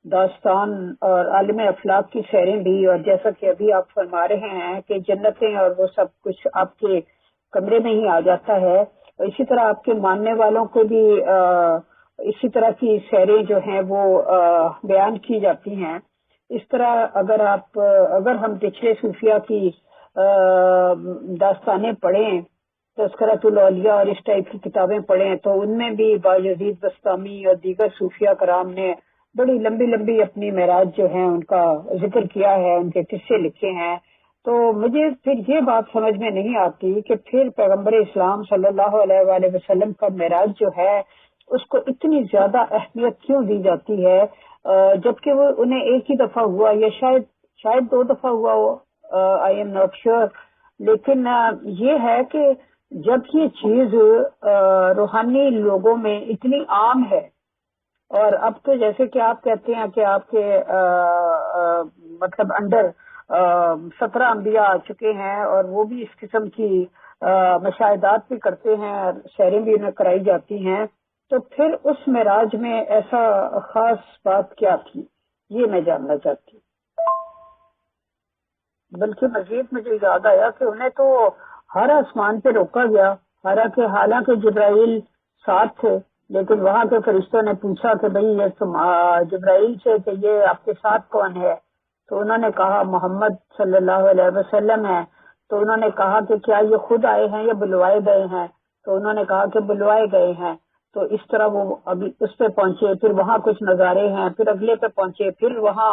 داستان اور عالم افلاک کی سیریں بھی، اور جیسا کہ ابھی آپ فرما رہے ہیں کہ جنتیں اور وہ سب کچھ آپ کے کمرے میں ہی آ جاتا ہے، اور اسی طرح آپ کے ماننے والوں کو بھی اسی طرح کی سیریں جو ہیں وہ بیان کی جاتی ہیں۔ اس طرح اگر ہم پچھلے صوفیہ کی داستانیں پڑھیں، تذکرۃ الاولیاء اور اس ٹائپ کی کتابیں پڑھیں، تو ان میں بھی بایزید بسطامی اور دیگر صوفیہ کرام نے بڑی لمبی لمبی اپنی معراج جو ہیں ان کا ذکر کیا ہے، ان کے قصے لکھے ہیں۔ تو مجھے پھر یہ بات سمجھ میں نہیں آتی کہ پھر پیغمبر اسلام صلی اللہ علیہ وآلہ وسلم کا معراج جو ہے اس کو اتنی زیادہ اہمیت کیوں دی جاتی ہے، جبکہ وہ انہیں ایک ہی دفعہ ہوا، یا شاید 2 دفعہ ہوا ہو، آئی ایم ناٹ شیور۔ لیکن یہ ہے کہ جب یہ چیز روحانی لوگوں میں اتنی عام ہے، اور اب تو جیسے کہ آپ کہتے ہیں کہ آپ کے مطلب انڈر 17 انبیاء آ چکے ہیں، اور وہ بھی اس قسم کی مشاہدات بھی کرتے ہیں اور سیریں بھی انہیں کرائی جاتی ہیں، تو پھر اس معراج میں ایسا خاص بات کیا تھی، یہ میں جاننا چاہتی ہوں۔ بلکہ مزید مجھے یاد آیا کہ انہیں تو ہر آسمان پہ روکا گیا، حالانکہ جبرائیل ساتھ تھے، لیکن وہاں کے فرشتوں نے پوچھا کہ بھئی یہ جبرائیل سے کہ یہ آپ کے ساتھ کون ہے؟ تو انہوں نے کہا محمد صلی اللہ علیہ وسلم ہے۔ تو انہوں نے کہا کہ کیا یہ خود آئے ہیں یا بلوائے گئے ہیں؟ تو انہوں نے کہا کہ بلوائے گئے ہیں۔ تو اس طرح وہ ابھی اس پہ پہنچے، پھر وہاں کچھ نظارے ہیں، پھر اگلے پہ پہنچے، پھر وہاں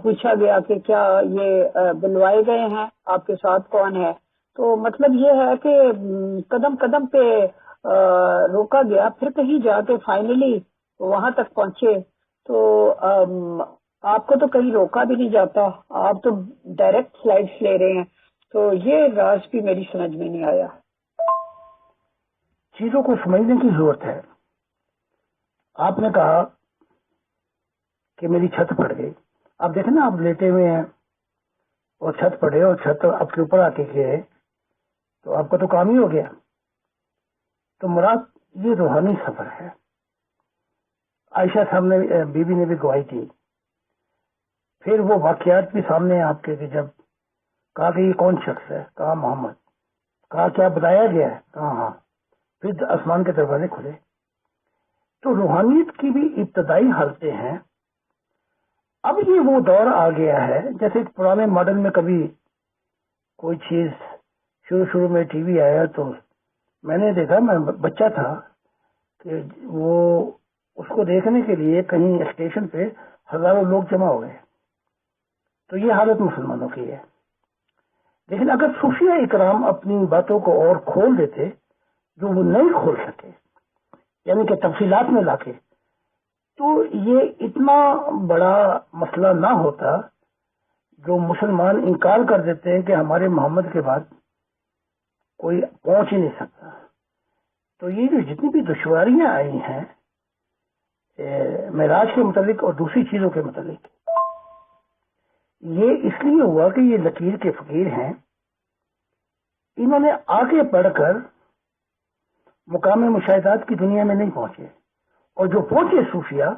پوچھا گیا کہ کیا یہ بلوائے گئے ہیں، آپ کے ساتھ کون ہے؟ تو مطلب یہ ہے کہ قدم قدم پہ روکا گیا، پھر کہیں جا کے فائنلی وہاں تک پہنچے۔ تو آپ کو تو کہیں روکا بھی نہیں جاتا، آپ تو ڈائریکٹ سلائڈس لے رہے ہیں، تو یہ راز بھی میری سمجھ میں نہیں آیا۔ چیزوں کو سمجھنے کی ضرورت ہے۔ آپ نے کہا کہ میری چھت پڑ گئی، آپ دیکھیں نا، آپ لیٹے ہوئے ہیں اور چھت پڑے اور چھت آپ کے اوپر آ کے گئے تو آپ کا تو کام ہی ہو گیا۔ تو مراد یہ روحانی سفر ہے۔ عائشہ سامنے بیوی نے بھی گواہی دی، پھر وہ واقعات بھی سامنے آپ کے کہ جب کہا کہ یہ کون شخص ہے، کہا محمد، کہا کیا بتایا گیا ہے، کہا ہاں، پھر آسمان کے دروازے کھلے۔ تو روحانیت کی بھی ابتدائی حالتیں ہیں۔ اب یہ وہ دور آ گیا ہے جیسے پرانے ماڈل میں کبھی کوئی چیز شروع میں ٹی وی آیا تو میں نے دیکھا، میں بچہ تھا، کہ وہ اس کو دیکھنے کے لیے کہیں اسٹیشن پہ ہزاروں لوگ جمع ہو گئے۔ تو یہ حالت مسلمانوں کی ہے۔ لیکن اگر صوفیہ اکرام اپنی باتوں کو اور کھول دیتے جو وہ نہیں کھول سکے، یعنی کہ تفصیلات میں لا کے، تو یہ اتنا بڑا مسئلہ نہ ہوتا جو مسلمان انکار کر دیتے ہیں کہ ہمارے محمد کے بعد کوئی پہنچ ہی نہیں سکتا۔ تو یہ جو جتنی بھی دشواریاں آئی ہیں معراج کے متعلق اور دوسری چیزوں کے متعلق، یہ اس لیے ہوا کہ یہ لکیر کے فقیر ہیں، انہوں نے آگے بڑھ کر مقام مشاہدات کی دنیا میں نہیں پہنچے، اور جو پہنچے صوفیہ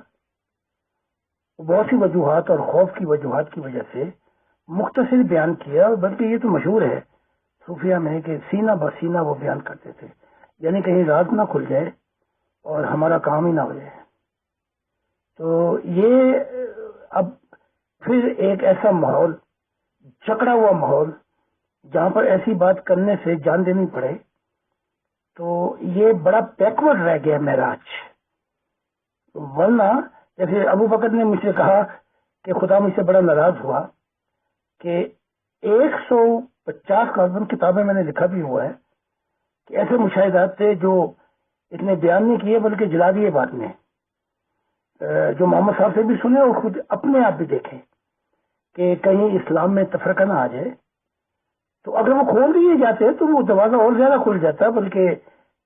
بہت سی وجوہات اور خوف کی وجوہات کی وجہ سے مختصر بیان کیا، بلکہ یہ تو مشہور ہے صوفیہ میں کہ سینہ بسینہ وہ بیان کرتے تھے، یعنی کہیں راز نہ کھل جائے اور ہمارا کام ہی نہ ہو جائے۔ تو یہ اب پھر ایک ایسا ماحول، جکڑا ہوا ماحول، جہاں پر ایسی بات کرنے سے جان دینی پڑے، تو یہ بڑا بیکورڈ رہ گیا معراج۔ ورنہ جیسے ابو بکر نے مجھ سے کہا کہ خدا مجھ سے بڑا ناراض ہوا کہ 150 کاربن کتابیں میں نے لکھا بھی ہوا ہے کہ ایسے مشاہدات تھے جو اتنے بیان نہیں کیے بلکہ جلا دیے بعد میں، جو محمد صاحب سے بھی سنے اور خود اپنے آپ بھی دیکھیں کہ کہیں اسلام میں تفرقہ نہ آ جائے۔ تو اگر وہ کھول دیے جاتے تو وہ دروازہ اور زیادہ کھل جاتا، بلکہ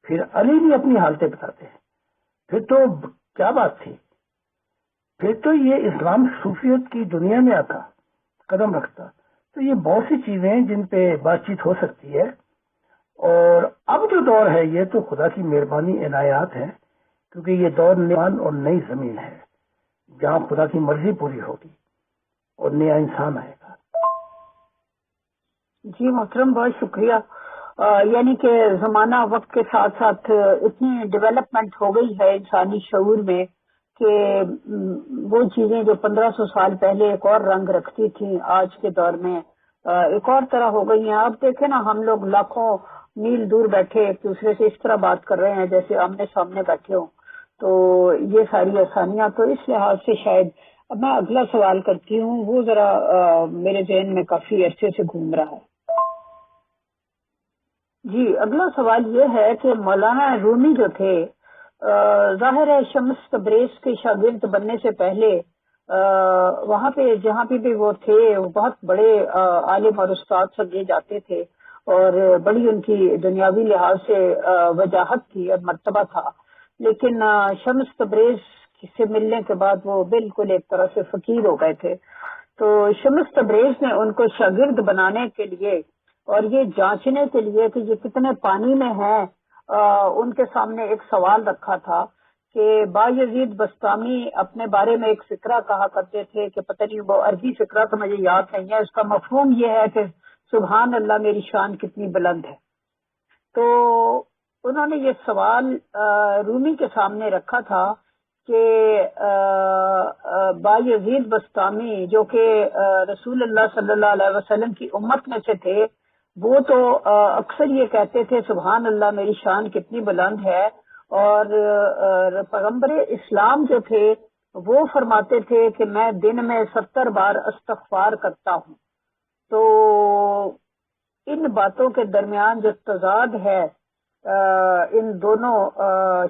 پھر علی بھی اپنی حالتیں بتاتے ہیں، پھر تو کیا بات تھی، پھر تو یہ اسلام صوفیت کی دنیا میں آتا، قدم رکھتا۔ تو یہ بہت سی چیزیں جن پہ بات چیت ہو سکتی ہے، اور اب جو دور ہے یہ تو خدا کی مہربانی عنایات ہے، کیونکہ یہ دور نیان اور نئی زمین ہے جہاں خدا کی مرضی پوری ہوگی اور نیا انسان آئے گا۔ جی محترم، بہت شکریہ۔ یعنی کہ زمانہ وقت کے ساتھ ساتھ اتنی ڈیولپمنٹ ہو گئی ہے انسانی شعور میں کہ وہ چیزیں جو 1500 سال پہلے ایک اور رنگ رکھتی تھیں آج کے دور میں ایک اور طرح ہو گئی ہیں۔ آپ دیکھیں نا، ہم لوگ لاکھوں میل دور بیٹھے ایک دوسرے سے اس طرح بات کر رہے ہیں جیسے آمنے سامنے بیٹھے ہوں۔ تو یہ ساری آسانیاں تو اس لحاظ سے شاید اب میں اگلا سوال کرتی ہوں، وہ ذرا میرے ذہن میں کافی عرصے سے گھوم رہا ہے۔ جی، اگلا سوال یہ ہے کہ مولانا رومی جو تھے، ظاہر ہے شمس تبریز کے شاگرد بننے سے پہلے وہاں پہ جہاں پہ بھی وہ تھے وہ بہت بڑے عالم اور استاد سمجھے جاتے تھے، اور بڑی ان کی دنیاوی لحاظ سے وجاہت تھی اور مرتبہ تھا۔ لیکن شمس تبریز سے ملنے کے بعد وہ بالکل ایک طرح سے فقیر ہو گئے تھے۔ تو شمس تبریز نے ان کو شاگرد بنانے کے لیے اور یہ جانچنے کے لیے کہ یہ کتنے پانی میں ہیں، ان کے سامنے ایک سوال رکھا تھا کہ بایزید بستامی اپنے بارے میں ایک فقرہ کہا کرتے تھے کہ پتہ نہیں وہ عربی فقرہ تو مجھے یاد نہیں ہے، اس کا مفہوم یہ ہے کہ سبحان اللہ میری شان کتنی بلند ہے۔ تو انہوں نے یہ سوال رومی کے سامنے رکھا تھا کہ بایزید بستامی جو کہ رسول اللہ صلی اللہ علیہ وسلم کی امت میں سے تھے، وہ تو اکثر یہ کہتے تھے سبحان اللہ میری شان کتنی بلند ہے، اور پیغمبر اسلام جو تھے وہ فرماتے تھے کہ میں دن میں 70 بار استغفار کرتا ہوں۔ تو ان باتوں کے درمیان جو تضاد ہے ان دونوں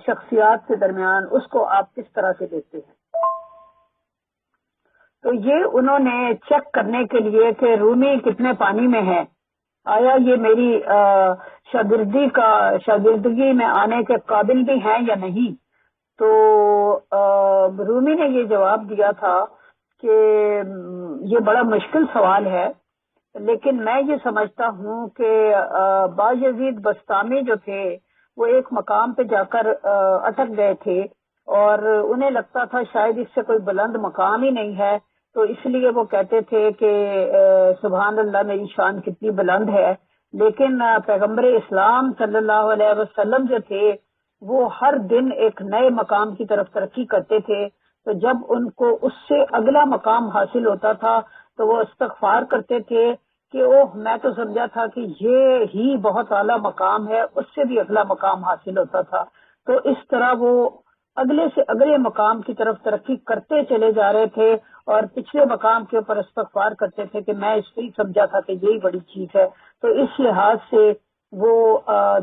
شخصیات کے درمیان، اس کو آپ کس طرح سے دیکھتے ہیں؟ تو یہ انہوں نے چیک کرنے کے لیے کہ رومی کتنے پانی میں ہے، آیا یہ میری شاگردگی میں آنے کے قابل بھی ہیں یا نہیں، تو رومی نے یہ جواب دیا تھا کہ یہ بڑا مشکل سوال ہے، لیکن میں یہ سمجھتا ہوں کہ بایزید بستامی جو تھے وہ ایک مقام پہ جا کر اٹک گئے تھے، اور انہیں لگتا تھا شاید اس سے کوئی بلند مقام ہی نہیں ہے، تو اس لیے وہ کہتے تھے کہ سبحان اللہ میری شان کتنی بلند ہے۔ لیکن پیغمبر اسلام صلی اللہ علیہ وسلم جو تھے وہ ہر دن ایک نئے مقام کی طرف ترقی کرتے تھے، تو جب ان کو اس سے اگلا مقام حاصل ہوتا تھا تو وہ استغفار کرتے تھے کہ اوہ میں تو سمجھا تھا کہ یہ ہی بہت اعلیٰ مقام ہے، اس سے بھی اگلا مقام حاصل ہوتا تھا۔ تو اس طرح وہ اگلے سے اگلے مقام کی طرف ترقی کرتے چلے جا رہے تھے، اور پچھلے مقام کے اوپر استغفار کرتے تھے کہ میں اس کو ہی سمجھا تھا کہ یہی بڑی چیز ہے۔ تو اس لحاظ سے وہ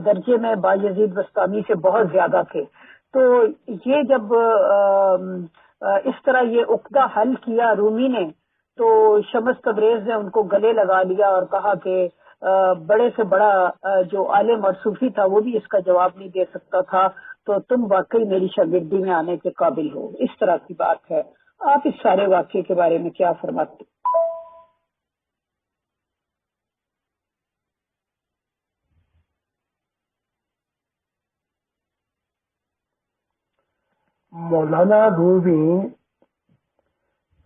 درجے میں بایزید بستامی سے بہت زیادہ تھے۔ تو یہ جب اس طرح یہ عقدہ حل کیا رومی نے، تو شمس تبریز نے ان کو گلے لگا لیا اور کہا کہ بڑے سے بڑا جو عالم اور صوفی تھا وہ بھی اس کا جواب نہیں دے سکتا تھا، تو تم واقعی میری شاگردی میں آنے کے قابل ہو۔ اس طرح کی بات ہے۔ آپ اس سارے واقعے کے بارے میں کیا فرماتے؟ مولانا رومی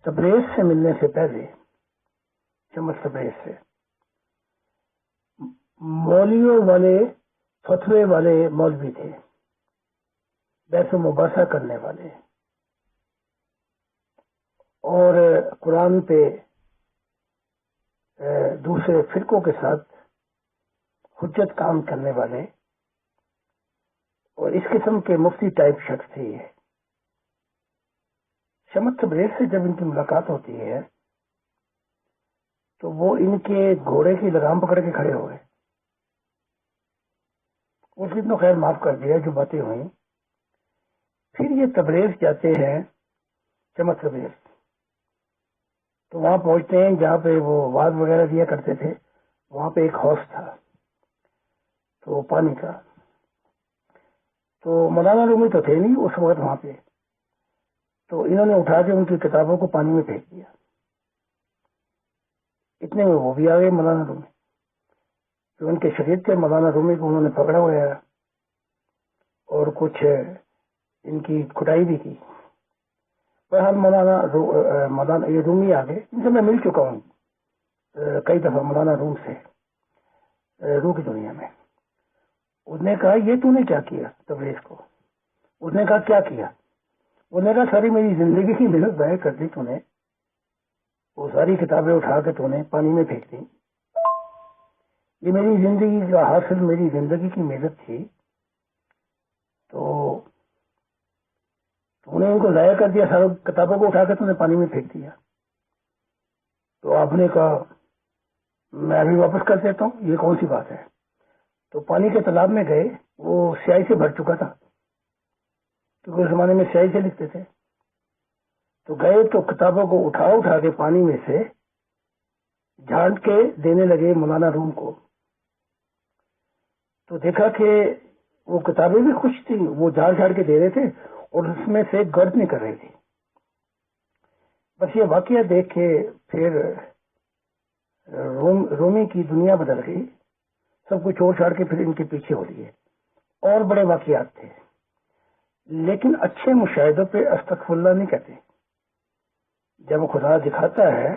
تبریز سے ملنے سے پہلے، شمس تبریز سے، مولویوں والے فتوے والے مولوی تھے، بحث و مباحثہ کرنے والے، اور قرآن پہ دوسرے فرقوں کے ساتھ حجت کام کرنے والے، اور اس قسم کے مفتی ٹائپ شخص تھے یہ۔ شمس تبریز سے جب ان کی ملاقات ہوتی ہے تو وہ ان کے گھوڑے کی لگام پکڑ کے کھڑے ہوئے۔ اس کی تو خیر معاف کر دیا جو باتیں ہوئیں۔ پھر یہ تبریز جاتے ہیں، شمس تبریز، تو وہاں پہنچتے ہیں جہاں پہ وہ وعظ وغیرہ دیا کرتے تھے، وہاں پہ ایک حوض تھا تو پانی کا، تو مولانا رومی تو تھے نہیں اس وقت وہاں پہ، تو انہوں نے اٹھا کے ان کی کتابوں کو پانی میں پھینک دیا۔ اتنے میں وہ بھی آ گئے مولانا رومی، تو ان کے شریعت کے مولانا رومی کو انہوں نے پکڑا ہوا ہے اور کچھ ان کی کٹائی بھی کی۔ بہرحال مولانا یہ رومی آ گئے، ان سے میں مل چکا ہوں کئی دفعہ مولانا روم سے روح کی دنیا میں۔ اس نے کہا یہ تو نے کیا کیا تبریز کو؟ اس نے کہا کیا کیا؟ اس نے کہا ساری میری زندگی کی محنت ضائع کر دی تو نے، وہ ساری کتابیں اٹھا کے تو نے پانی میں پھینک دی۔ یہ میری زندگی کا حاصل، میری زندگی کی محنت تھی، تو نے ان کو ضائع کر دیا، سارے کتابوں کو اٹھا کے تو نے پانی میں پھینک دیا۔ تو آپ نے کہا میں ابھی واپس کر دیتا ہوں، یہ کون سی بات ہے؟ تو پانی کے تالاب میں گئے، وہ سیاہی سے بھر چکا تھا کیونکہ اس زمانے میں سیاہی سے لکھتے تھے، تو گئے تو کتابوں کو اٹھا کے پانی میں سے جھاڑ کے دینے لگے مولانا روم کو، تو دیکھا کہ وہ کتابیں بھی خوش تھی، وہ جھاڑ کے دے رہے تھے اور اس میں سے گرد نہیں کر رہی تھی۔ بس یہ واقعہ دیکھ کے پھر رومی کی دنیا بدل گئی، سب کچھ چھوڑ چھاڑ کے پھر ان کے پیچھے ہو لیے۔ اور بڑے واقعات تھے، لیکن اچھے مشاہدوں پہ استغفر اللہ نہیں کہتے. جب خدا دکھاتا ہے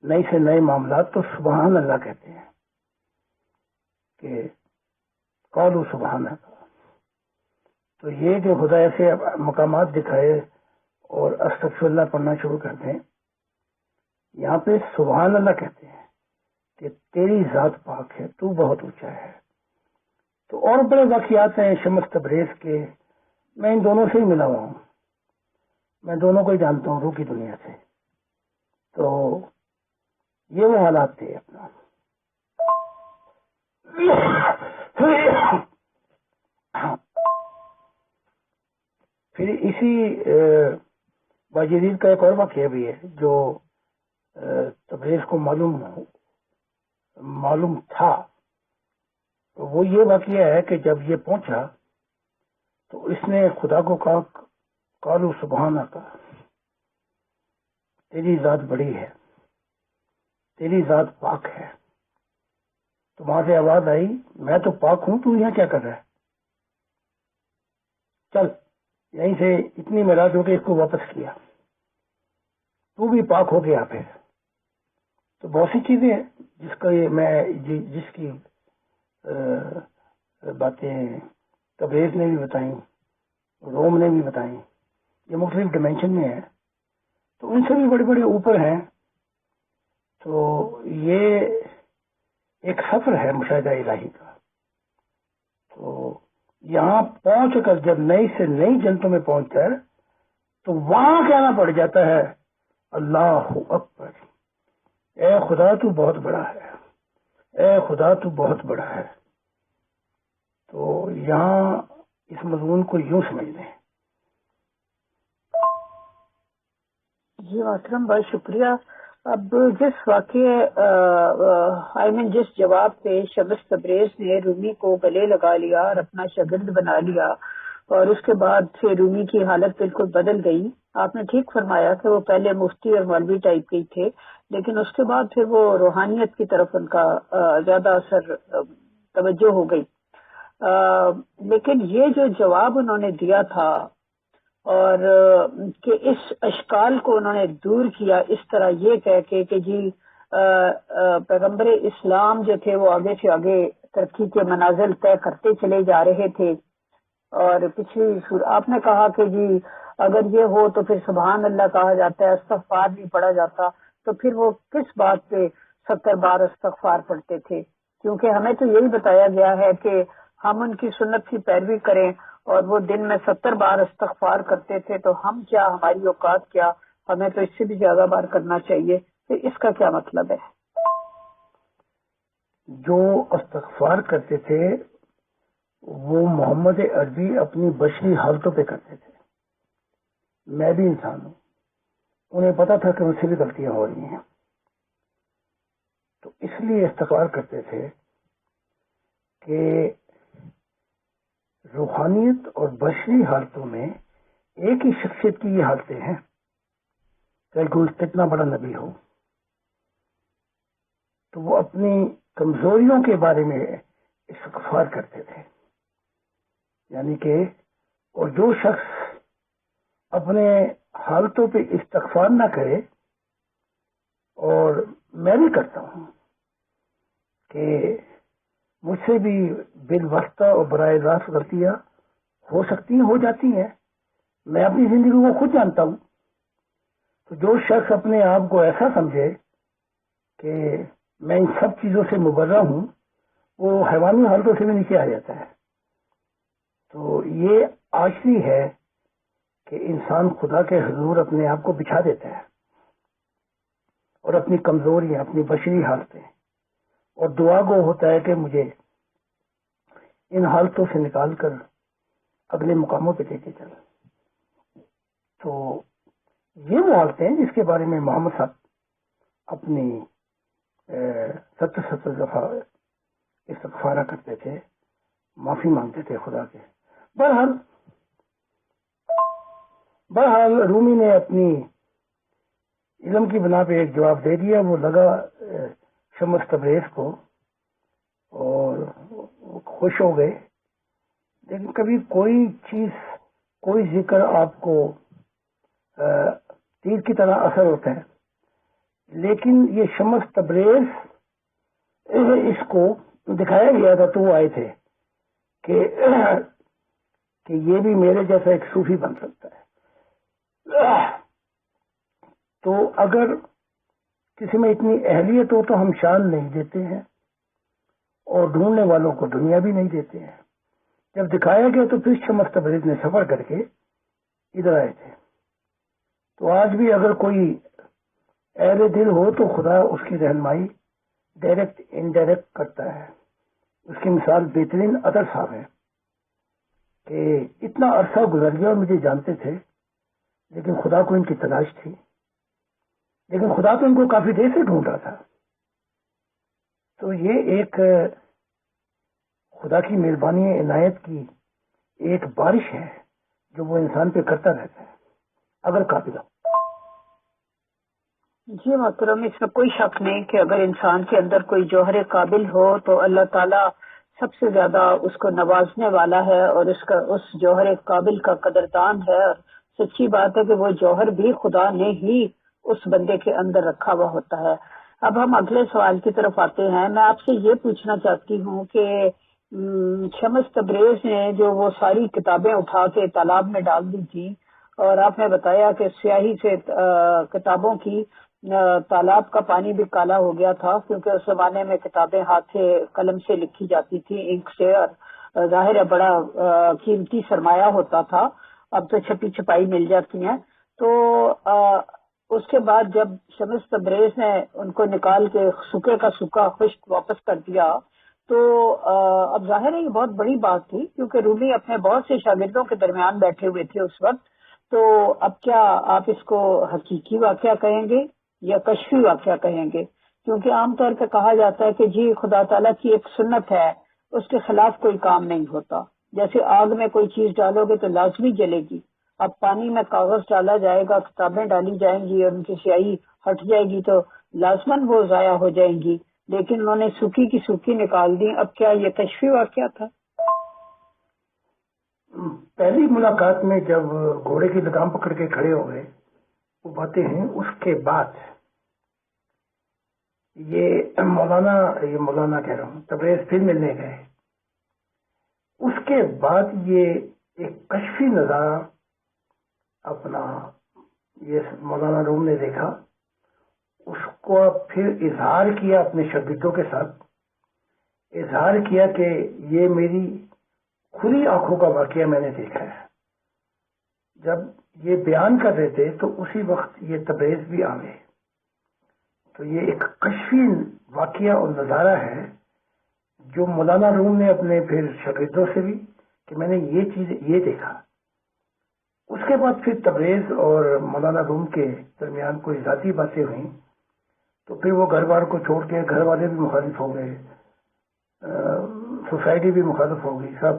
نئے سے نئے معاملات تو سبحان اللہ کہتے ہیں کہ قالوا سبحان اللہ. تو یہ جو خدا ایسے مقامات دکھائے اور استغفر اللہ پڑھنا شروع کر دیں، یہاں پہ سبحان اللہ کہتے ہیں کہ تیری ذات پاک ہے، تو بہت اونچا ہے. تو اور بڑے واقعات ہیں شمس تبریز کے، میں ان دونوں سے ہی ملا ہوا ہوں، میں دونوں کو ہی جانتا ہوں روح کی دنیا سے. تو یہ وہ حالات تھے اپنا. پھر اسی باجدید کا ایک اور واقعہ بھی ہے جو تبریز کو معلوم تھا. وہ یہ واقعہ ہے کہ جب یہ پہنچا تو اس نے خدا کو کہا قالوا سبحانہ کا، تیری ذات بڑی ہے، تیری ذات پاک ہے. تو وہاں سے آواز آئی میں تو پاک ہوں، تو یہاں کیا کر رہا ہے؟ چل یہیں سے اتنی میراث ہو کے اس کو واپس کیا، تو بھی پاک ہو گیا. پھر تو بہت سی چیزیں ہیں جس کی باتیں تبریز نے بھی بتائیں، روم نے بھی بتائیں، یہ مختلف ڈائمینشن میں ہیں، تو ان سے بھی بڑے بڑے اوپر ہیں. تو یہ ایک سفر ہے مشاہدہ الہی کا. تو یہاں پہنچ کر جب نئی سے نئی جنتوں میں پہنچتا ہے تو وہاں کہنا پڑ جاتا ہے اللہ اکبر، اے خدا تو بہت بڑا ہے، اے خدا تو بہت بڑا ہے. تو یہاں اس مضمون کو یوں سمجھ لیں. جی محترم بہت شکریہ. اب جس جس جواب پہ شمس تبریز نے رومی کو گلے لگا لیا اور اپنا شاگرد بنا لیا اور اس کے بعد سے رومی کی حالت بالکل بدل گئی. آپ نے ٹھیک فرمایا کہ وہ پہلے مفتی اور مولوی ٹائپ کے تھے، لیکن اس کے بعد پھر وہ روحانیت کی طرف ان کا زیادہ اثر توجہ ہو گئی. لیکن یہ جو جواب انہوں نے دیا تھا اور کہ اس اشکال کو انہوں نے دور کیا اس طرح یہ کہہ کے کہ جی پیغمبر اسلام جو تھے وہ آگے سے آگے ترقی کے منازل طے کرتے چلے جا رہے تھے. اور پچھلی آپ نے کہا کہ جی اگر یہ ہو تو پھر سبحان اللہ کہا جاتا ہے، استغفار بھی پڑھا جاتا، تو پھر وہ کس بات پہ 70 بار استغفار پڑھتے تھے؟ کیونکہ ہمیں تو یہی بتایا گیا ہے کہ ہم ان کی سنت کی پیروی کریں، اور وہ دن میں 70 بار استغفار کرتے تھے، تو ہم کیا، ہماری اوقات کیا، ہمیں تو اس سے بھی زیادہ بار کرنا چاہیے. تو اس کا کیا مطلب ہے؟ جو استغفار کرتے تھے وہ محمد عربی اپنی بشری حالتوں پہ کرتے تھے. میں بھی انسان ہوں، انہیں پتا تھا کہ مجھ سے بھی غلطیاں ہو رہی ہیں، تو اس لیے استغفار کرتے تھے کہ روحانیت اور بشری حالتوں میں ایک ہی شخصیت کی یہ حالتیں ہیں. چاہے کوئی کتنا بڑا نبی ہو تو وہ اپنی کمزوریوں کے بارے میں استغفار کرتے تھے. یعنی کہ اور جو شخص اپنے حالتوں پہ استغفار نہ کرے، اور میں بھی کرتا ہوں کہ مجھ سے بھی بالواسطہ اور براہ راست غلطیاں ہو سکتی ہیں، ہو جاتی ہیں، میں اپنی زندگی کو خود جانتا ہوں. تو جو شخص اپنے آپ کو ایسا سمجھے کہ میں ان سب چیزوں سے مبرہ ہوں، وہ حیوانی حالتوں سے بھی نیچے آ جاتا ہے. تو یہ عاجزی ہے کہ انسان خدا کے حضور اپنے آپ کو بچھا دیتا ہے اور اپنی کمزوریاں، اپنی بشری حالتیں، اور دعا گو ہوتا ہے کہ مجھے ان حالتوں سے نکال کر اگلے مقاموں پہ لے کے چل. تو یہ وہ حالتیں ہیں جس کے بارے میں محمد صاحب اپنی 70 دفعہ استغفارہ کرتے تھے، معافی مانگتے تھے خدا کے. بہرحال رومی نے اپنی علم کی بنا پہ ایک جواب دے دیا. وہ لگا شمس تبریز کو اور خوش ہو گئے، لیکن کبھی کوئی چیز، کوئی ذکر آپ کو تیر کی طرح اثر ہوتا ہے. لیکن یہ شمس تبریز اس کو دکھایا گیا تھا تو وہ آئے تھے کہ یہ بھی میرے جیسا ایک صوفی بن سکتا ہے. تو اگر کسی میں اتنی اہلیت ہو تو ہم شان نہیں دیتے ہیں اور ڈھونڈنے والوں کو دنیا بھی نہیں دیتے ہیں. جب دکھایا گیا تو پھر شمس تبریز نے سفر کر کے ادھر آئے تھے. تو آج بھی اگر کوئی اہل دل ہو تو خدا اس کی رہنمائی ڈائریکٹ انڈائریکٹ کرتا ہے. اس کی مثال بہترین اطہر صاحب ہے کہ اتنا عرصہ گزر گیا اور مجھے جانتے تھے لیکن خدا کو ان کی تلاش تھی، لیکن خدا تو ان کو کافی دیر سے ڈھونڈ رہا تھا. تو یہ ایک خدا کی مہربانی عنایت کی ایک بارش ہے جو وہ انسان پہ کرتا رہتا ہے اگر قابل ہو. جی محترم، اس میں کوئی شک نہیں کہ اگر انسان کے اندر کوئی جوہر قابل ہو تو اللہ تعالیٰ سب سے زیادہ اس کو نوازنے والا ہے اور اس جوہر قابل کا قدردان ہے. اور سچی بات ہے کہ وہ جوہر بھی خدا نے ہی اس بندے کے اندر رکھا ہوا ہوتا ہے. اب ہم اگلے سوال کی طرف آتے ہیں. میں آپ سے یہ پوچھنا چاہتی ہوں کہ شمس تبریز نے جو وہ ساری کتابیں اٹھا کے تالاب میں ڈال دی تھی اور آپ نے بتایا کہ سیاہی سے کتابوں کی تالاب کا پانی بھی کالا ہو گیا تھا کیونکہ اس زمانے میں کتابیں ہاتھ سے قلم سے لکھی جاتی تھی، انک سے، اور ظاہر ہے بڑا قیمتی سرمایہ ہوتا تھا. اب تو چھپی چھپائی مل جاتی ہیں. تو اس کے بعد جب شمس تبریز نے ان کو نکال کے سوکھے کا سوکھا خشک واپس کر دیا تو اب ظاہر ہے یہ بہت بڑی بات تھی کیونکہ رومی اپنے بہت سے شاگردوں کے درمیان بیٹھے ہوئے تھے اس وقت. تو اب کیا آپ اس کو حقیقی واقعہ کہیں گے یا کشفی واقعہ کہیں گے؟ کیونکہ عام طور پہ کہا جاتا ہے کہ جی خدا تعالیٰ کی ایک سنت ہے، اس کے خلاف کوئی کام نہیں ہوتا. جیسے آگ میں کوئی چیز ڈالو گے تو لازمی جلے گی. اب پانی میں کاغذ ڈالا جائے گا، کتابیں ڈالی جائیں گی اور ان کی سیاہی ہٹ جائے گی تو لازماً وہ ضائع ہو جائیں گی. لیکن انہوں نے سوکھی کی سوکھی نکال دی. اب کیا یہ کشفی واقعہ تھا؟ پہلی ملاقات میں جب گھوڑے کی لگام پکڑ کے کھڑے ہو گئے وہ باتیں ہیں. اس کے بعد یہ مولانا کہہ رہا ہوں تبریز پھر ملنے گئے. اس کے بعد یہ ایک کشفی نظارہ اپنا یہ مولانا روم نے دیکھا، اس کو پھر اظہار کیا اپنے شاگردوں کے ساتھ، اظہار کیا کہ یہ میری کھلی آنکھوں کا واقعہ میں نے دیکھا ہے. جب یہ بیان کر رہے تھے تو اسی وقت یہ تبریز بھی آ گئے. تو یہ ایک کشفی واقعہ اور نظارہ ہے جو مولانا روم نے اپنے پھر شاگردوں سے بھی کہ میں نے یہ چیز یہ دیکھا. اس کے بعد پھر تبریز اور مولانا روم کے درمیان کوئی ذاتی باتیں ہوئیں تو پھر وہ گھر بار کو چھوڑ کے گھر والے بھی مخالف ہو گئے، سوسائٹی بھی مخالف ہو گئی، سب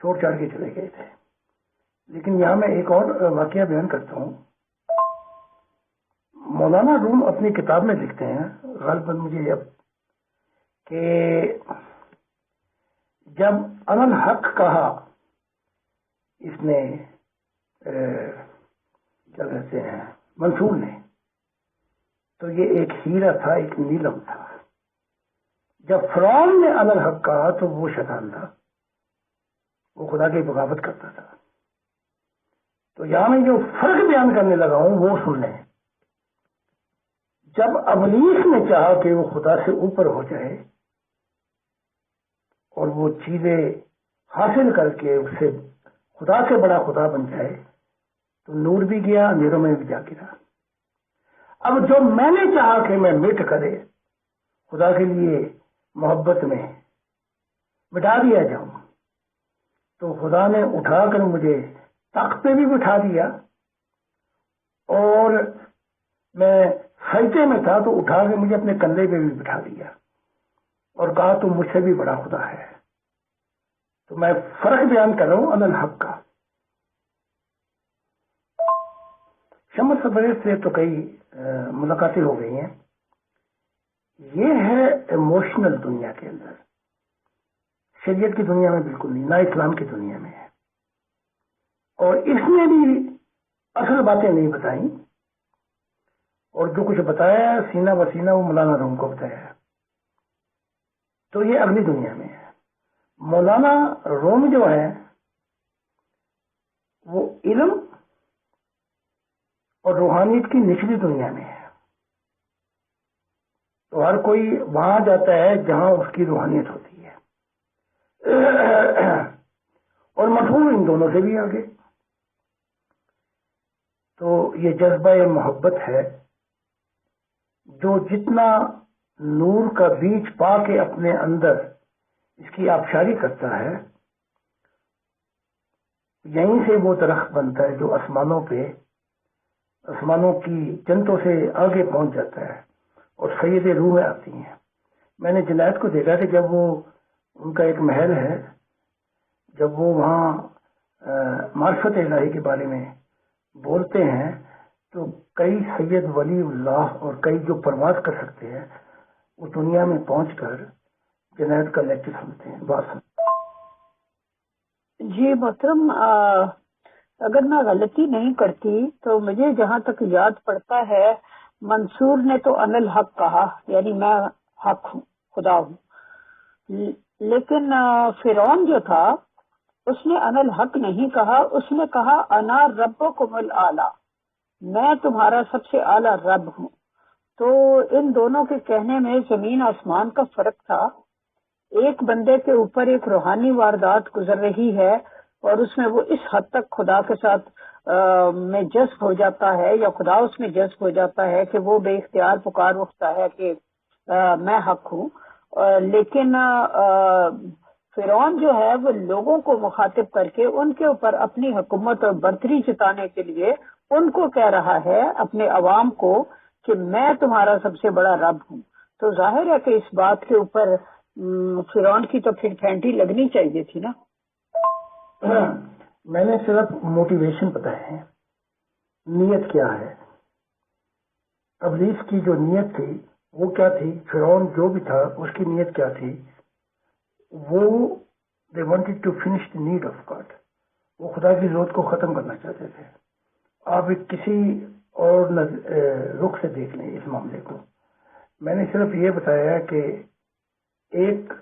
چھوڑ چھاڑ کے چلے گئے تھے. لیکن یہاں میں ایک اور واقعہ بیان کرتا ہوں. مولانا روم اپنی کتاب میں لکھتے ہیں غالباً مجھے اب کہ جب الحق کہا اس نے کیا کہتے ہیں منصور نے، تو یہ ایک ہیرا تھا، ایک نیلم تھا. جب فرعون نے الحق کہا تو وہ شیطان تھا، وہ خدا کی بغاوت کرتا تھا. تو یہاں میں جو فرق بیان کرنے لگا ہوں وہ سن لیں. جب ابلیس نے چاہا کہ وہ خدا سے اوپر ہو جائے اور وہ چیزیں حاصل کر کے اسے خدا سے بڑا خدا بن جائے تو نور بھی گیا، اندھیروں میں بھی جا گرا. اب جو میں نے چاہا کہ میں مٹ کرے خدا کے لیے محبت میں مٹا دیا جاؤں تو خدا نے اٹھا کر مجھے تخت پہ بھی بٹھا دیا اور میں سجدے میں تھا تو اٹھا کے مجھے اپنے کندھے پہ بھی بٹھا دیا اور کہا تم مجھ سے بھی بڑا خدا ہے. تو میں فرق بیان کر رہا ہوں الحق کا. شمس تبریز سے تو کئی ملاقاتیں ہو گئی ہیں. یہ ہے ایموشنل دنیا کے اندر شریعت کی دنیا میں بالکل نہیں، نہ اسلام کی دنیا میں ہے، اور اس نے بھی اصل باتیں نہیں بتائیں، اور جو کچھ بتایا ہے سینہ بسینہ وہ مولانا روم کو بتایا ہے، تو یہ اگلی دنیا میں ہے۔ مولانا روم جو ہے وہ علم اور روحانیت کی نچلی دنیا میں ہے، تو ہر کوئی وہاں جاتا ہے جہاں اس کی روحانیت ہوتی ہے، اور مفہوم ان دونوں سے بھی آگے۔ تو یہ جذبہ محبت ہے جو جتنا نور کا بیج پا کے اپنے اندر اس کی آبشاری کرتا ہے، یہیں سے وہ درخت بنتا ہے جو آسمانوں کی جنتوں سے آگے پہنچ جاتا ہے اور سید روح آتی ہیں۔ میں نے جنید کو دیکھا کہ جب وہ ان کا ایک محل ہے، جب وہ وہاں معرفت الہی کے بارے میں بولتے ہیں تو کئی سید ولی اللہ اور کئی جو پرواز کر سکتے ہیں وہ دنیا میں پہنچ کر جنید کا لیکچر سنتے ہیں، بات سنتے ہیں۔ جی محترم، اگر میں غلطی نہیں کرتی تو مجھے جہاں تک یاد پڑتا ہے منصور نے تو ان الحق کہا، یعنی میں حق ہوں، خدا ہوں، لیکن فرعون جو تھا اس نے ان الحق نہیں کہا، اس نے کہا انا ربکم الاعلی، میں تمہارا سب سے اعلیٰ رب ہوں۔ تو ان دونوں کے کہنے میں زمین آسمان کا فرق تھا۔ ایک بندے کے اوپر ایک روحانی واردات گزر رہی ہے اور اس میں وہ اس حد تک خدا کے ساتھ میں جذب ہو جاتا ہے، یا خدا اس میں جذب ہو جاتا ہے کہ وہ بے اختیار پکار اٹھتا ہے کہ میں حق ہوں۔ لیکن فرعون جو ہے وہ لوگوں کو مخاطب کر کے ان کے اوپر اپنی حکومت اور برتری جتانے کے لیے ان کو کہہ رہا ہے، اپنے عوام کو، کہ میں تمہارا سب سے بڑا رب ہوں۔ تو ظاہر ہے کہ اس بات کے اوپر فرعون کی تو پھر پھینٹی لگنی چاہیے تھی نا۔ میں نے صرف موٹیویشن بتایا ہے، نیت کیا ہے، ابلیس کی جو نیت تھی وہ کیا تھی، فرعون جو بھی تھا اس کی نیت کیا تھی، وہ they wanted to finish the need of God، وہ خدا کی ضرورت کو ختم کرنا چاہتے تھے۔ آپ کسی اور رخ سے دیکھ لیں اس معاملے کو، میں نے صرف یہ بتایا کہ ایک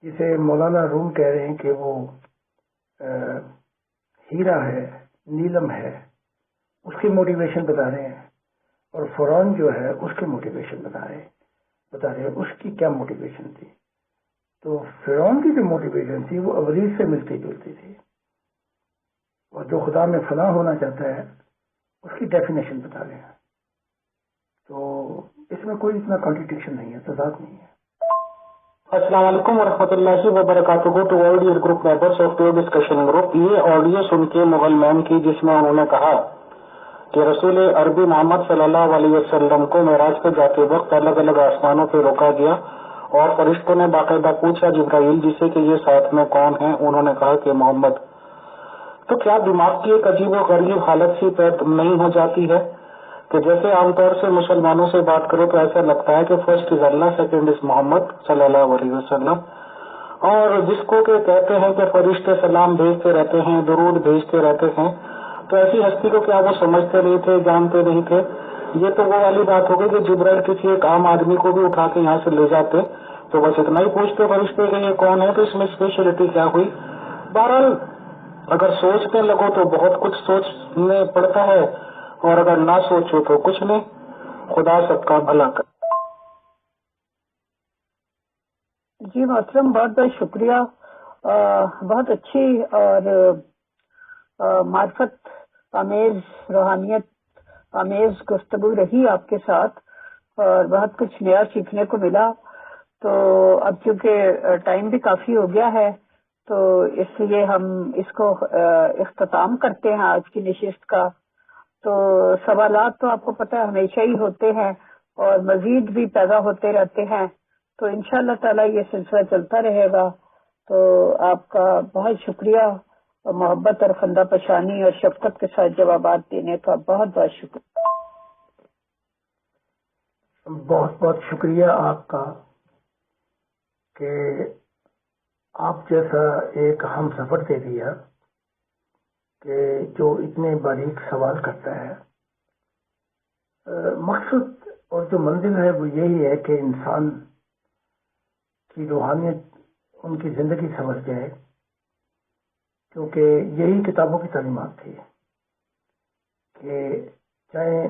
جسے مولانا روم کہہ رہے ہیں کہ وہ ہیرا ہے، نیلم ہے، اس کی موٹیویشن بتا رہے ہیں، اور فرعون جو ہے اس کی موٹیویشن بتا رہے ہیں اس کی کیا موٹیویشن تھی۔ تو فرعون کی جو موٹیویشن تھی وہ ابلیس سے ملتی جلتی تھی، اور جو خدا میں فنا ہونا چاہتا ہے اس کی ڈیفینیشن بتا رہے ہیں۔ تو اس میں کوئی اتنا کانٹرڈکشن نہیں ہے، تضاد نہیں ہے۔ السلام علیکم ورحمۃ اللہ وبرکاتہ to all dear group members of pure discussion group. یہ آڈیو سن کے مغل میم کی، جس میں انہوں نے کہا کہ رسول عربی محمد صلی اللہ علیہ وسلم کو معراج پہ جاتے وقت الگ الگ آسمانوں پہ روکا گیا اور فرشتوں نے باقاعدہ پوچھا جبرائیل جی سے کہ یہ ساتھ میں کون ہیں، انہوں نے کہا کہ محمد۔ تو کیا دماغ کی ایک عجیب و غریب حالت سی پیدا نہیں ہو جاتی ہے کہ جیسے عام طور سے مسلمانوں سے بات کرو تو ایسا لگتا ہے کہ first is Allah, second is محمد صلی اللہ علیہ وسلم، اور جس کو کہ کہتے ہیں کہ فرشتے سلام بھیجتے رہتے ہیں، درود بھیجتے رہتے ہیں، تو ایسی ہستی کو کیا وہ سمجھتے نہیں تھے، جانتے نہیں تھے؟ یہ تو وہ والی بات ہوگی کہ جبرائیل کسی ایک عام آدمی کو بھی اٹھا کے یہاں سے لے جاتے تو بس اتنا ہی پوچھتے فرشتے کہ یہ کون ہے، تو اس میں اسپیشلٹی کیا ہوئی؟ بہرحال اگر سوچنے لگو تو بہت کچھ سوچنے پڑتا ہے، اور اگر نہ سوچو تو کچھ نہیں۔ خدا سب کا بھلا کر۔ جی محترم، بہت بہت شکریہ، بہت اچھی اور معرفت آمیز، روحانیت آمیز گفتگو رہی آپ کے ساتھ، اور بہت کچھ نیا سیکھنے کو ملا۔ تو اب چونکہ ٹائم بھی کافی ہو گیا ہے تو اس لیے ہم اس کو اختتام کرتے ہیں آج کی نشست کا۔ تو سوالات تو آپ کو پتہ ہے ہمیشہ ہی ہوتے ہیں اور مزید بھی پیدا ہوتے رہتے ہیں، تو انشاءاللہ تعالی یہ سلسلہ چلتا رہے گا۔ تو آپ کا بہت شکریہ، اور محبت اور خندہ پشانی اور شفقت کے ساتھ جوابات دینے کا بہت بہت شکریہ۔ بہت بہت شکریہ آپ کا کہ آپ جیسا ایک ہم سفر دے دیا کہ جو اتنے باریک سوال کرتا ہے. مقصد اور جو منزل ہے وہ یہی ہے کہ انسان کی روحانیت ان کی زندگی سمجھ جائے، کیونکہ یہی کتابوں کی تعلیمات تھی کہ چاہے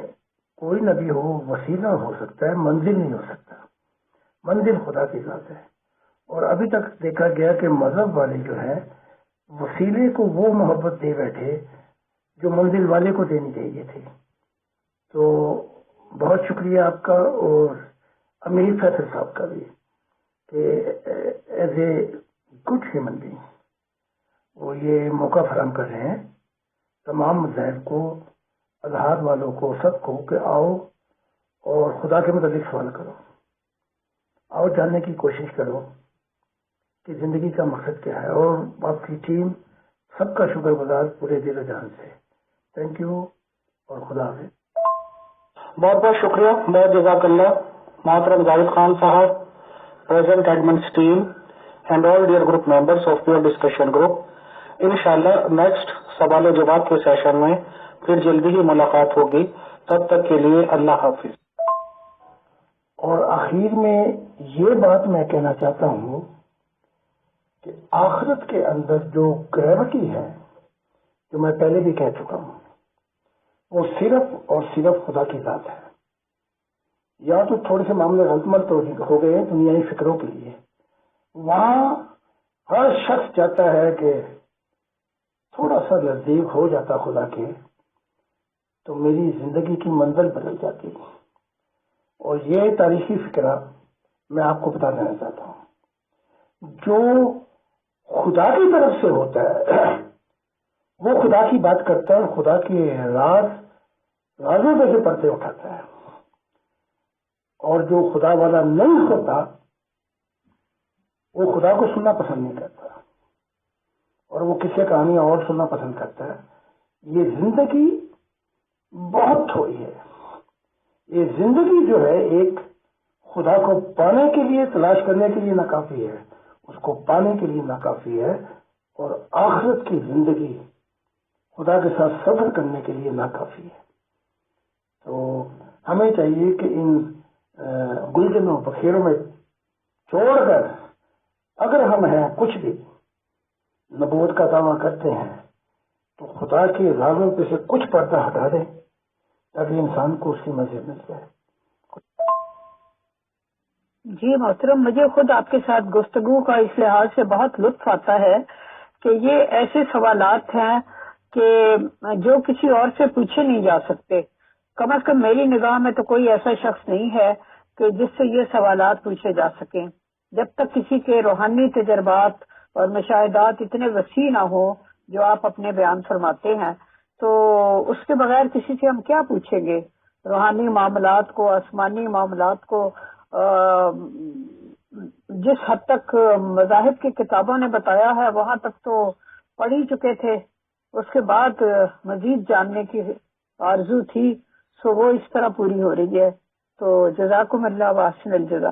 کوئی نبی ہو وسیلہ ہو سکتا ہے، منزل نہیں ہو سکتا. منزل خدا کی ذات ہے. اور ابھی تک دیکھا گیا کہ مذہب والے جو ہے وسیلے کو وہ محبت دے بیٹھے جو منزل والے کو دینی چاہیے تھی. تو بہت شکریہ آپ کا اور امیر فیصل صاحب کا بھی کہ as a good human being وہ یہ موقع فراہم کر رہے ہیں تمام مذاہب کو، الحاد والوں کو، سب کو کہ آؤ اور خدا کے متعلق سوال کرو، آؤ جاننے کی کوشش کرو کہ زندگی کا مقصد کیا ہے. اور آپ کی ٹیم سب کا شکر گزار پورے دل و جان سے. تھینک یو اور خدا حافظ. بہت بہت شکریہ، بہت جزاک اللہ محترم زاہد خان صاحب، present admins team and all dear group members of pure discussion group. انشاءاللہ نیکسٹ سوال و جواب کے سیشن میں پھر جلدی ہی ملاقات ہوگی. تب تک کے لیے اللہ حافظ. اور آخر میں یہ بات میں کہنا چاہتا ہوں کہ آخرت کے اندر جو گریوٹی ہے، جو میں پہلے بھی کہہ چکا ہوں، وہ صرف اور صرف خدا کی ذات ہے. یا تو تھوڑے سے معاملے غلط ملت ہو گئے ہیں دنیائی فکروں کے لیے. وہاں ہر شخص چاہتا ہے کہ تھوڑا سا نزدیک ہو جاتا خدا کے تو میری زندگی کی منزل بدل جاتی. اور یہ تاریخی فکرہ میں آپ کو بتا دینا چاہتا ہوں. جو خدا کی طرف سے ہوتا ہے وہ خدا کی بات کرتا ہے، خدا کے رازوں پہ سے پردے اٹھاتا ہے. اور جو خدا والا نہیں ہوتا وہ خدا کو سننا پسند نہیں کرتا اور وہ کسی کہانی اور سننا پسند کرتا ہے. یہ زندگی بہت تھوڑی ہے. یہ زندگی جو ہے ایک خدا کو پانے کے لیے، تلاش کرنے کے لیے ناکافی ہے، اس کو پانے کے لیے ناکافی ہے. اور آخرت کی زندگی خدا کے ساتھ سفر کرنے کے لیے ناکافی ہے. تو ہمیں چاہیے کہ ان گلجنوں بخیروں میں چھوڑ کر اگر ہم ہیں کچھ بھی نبوت کا دعویٰ کرتے ہیں تو خدا کے رازوں پہ سے کچھ پردہ ہٹا دیں تاکہ انسان کو اس کی منزل مل جائے. جی محترم، مجھے خود آپ کے ساتھ گفتگو کا اس لحاظ سے بہت لطف آتا ہے کہ یہ ایسے سوالات ہیں کہ جو کسی اور سے پوچھے نہیں جا سکتے. کم از کم میری نگاہ میں تو کوئی ایسا شخص نہیں ہے کہ جس سے یہ سوالات پوچھے جا سکیں. جب تک کسی کے روحانی تجربات اور مشاہدات اتنے وسیع نہ ہوں جو آپ اپنے بیان فرماتے ہیں تو اس کے بغیر کسی سے ہم کیا پوچھیں گے. روحانی معاملات کو، آسمانی معاملات کو جس حد تک مذاہب کی کتابوں نے بتایا ہے وہاں تک تو پڑھ ہی چکے تھے. اس کے بعد مزید جاننے کی آرزو تھی، سو وہ اس طرح پوری ہو رہی ہے. تو جزاکم اللہ واحسن الجزا.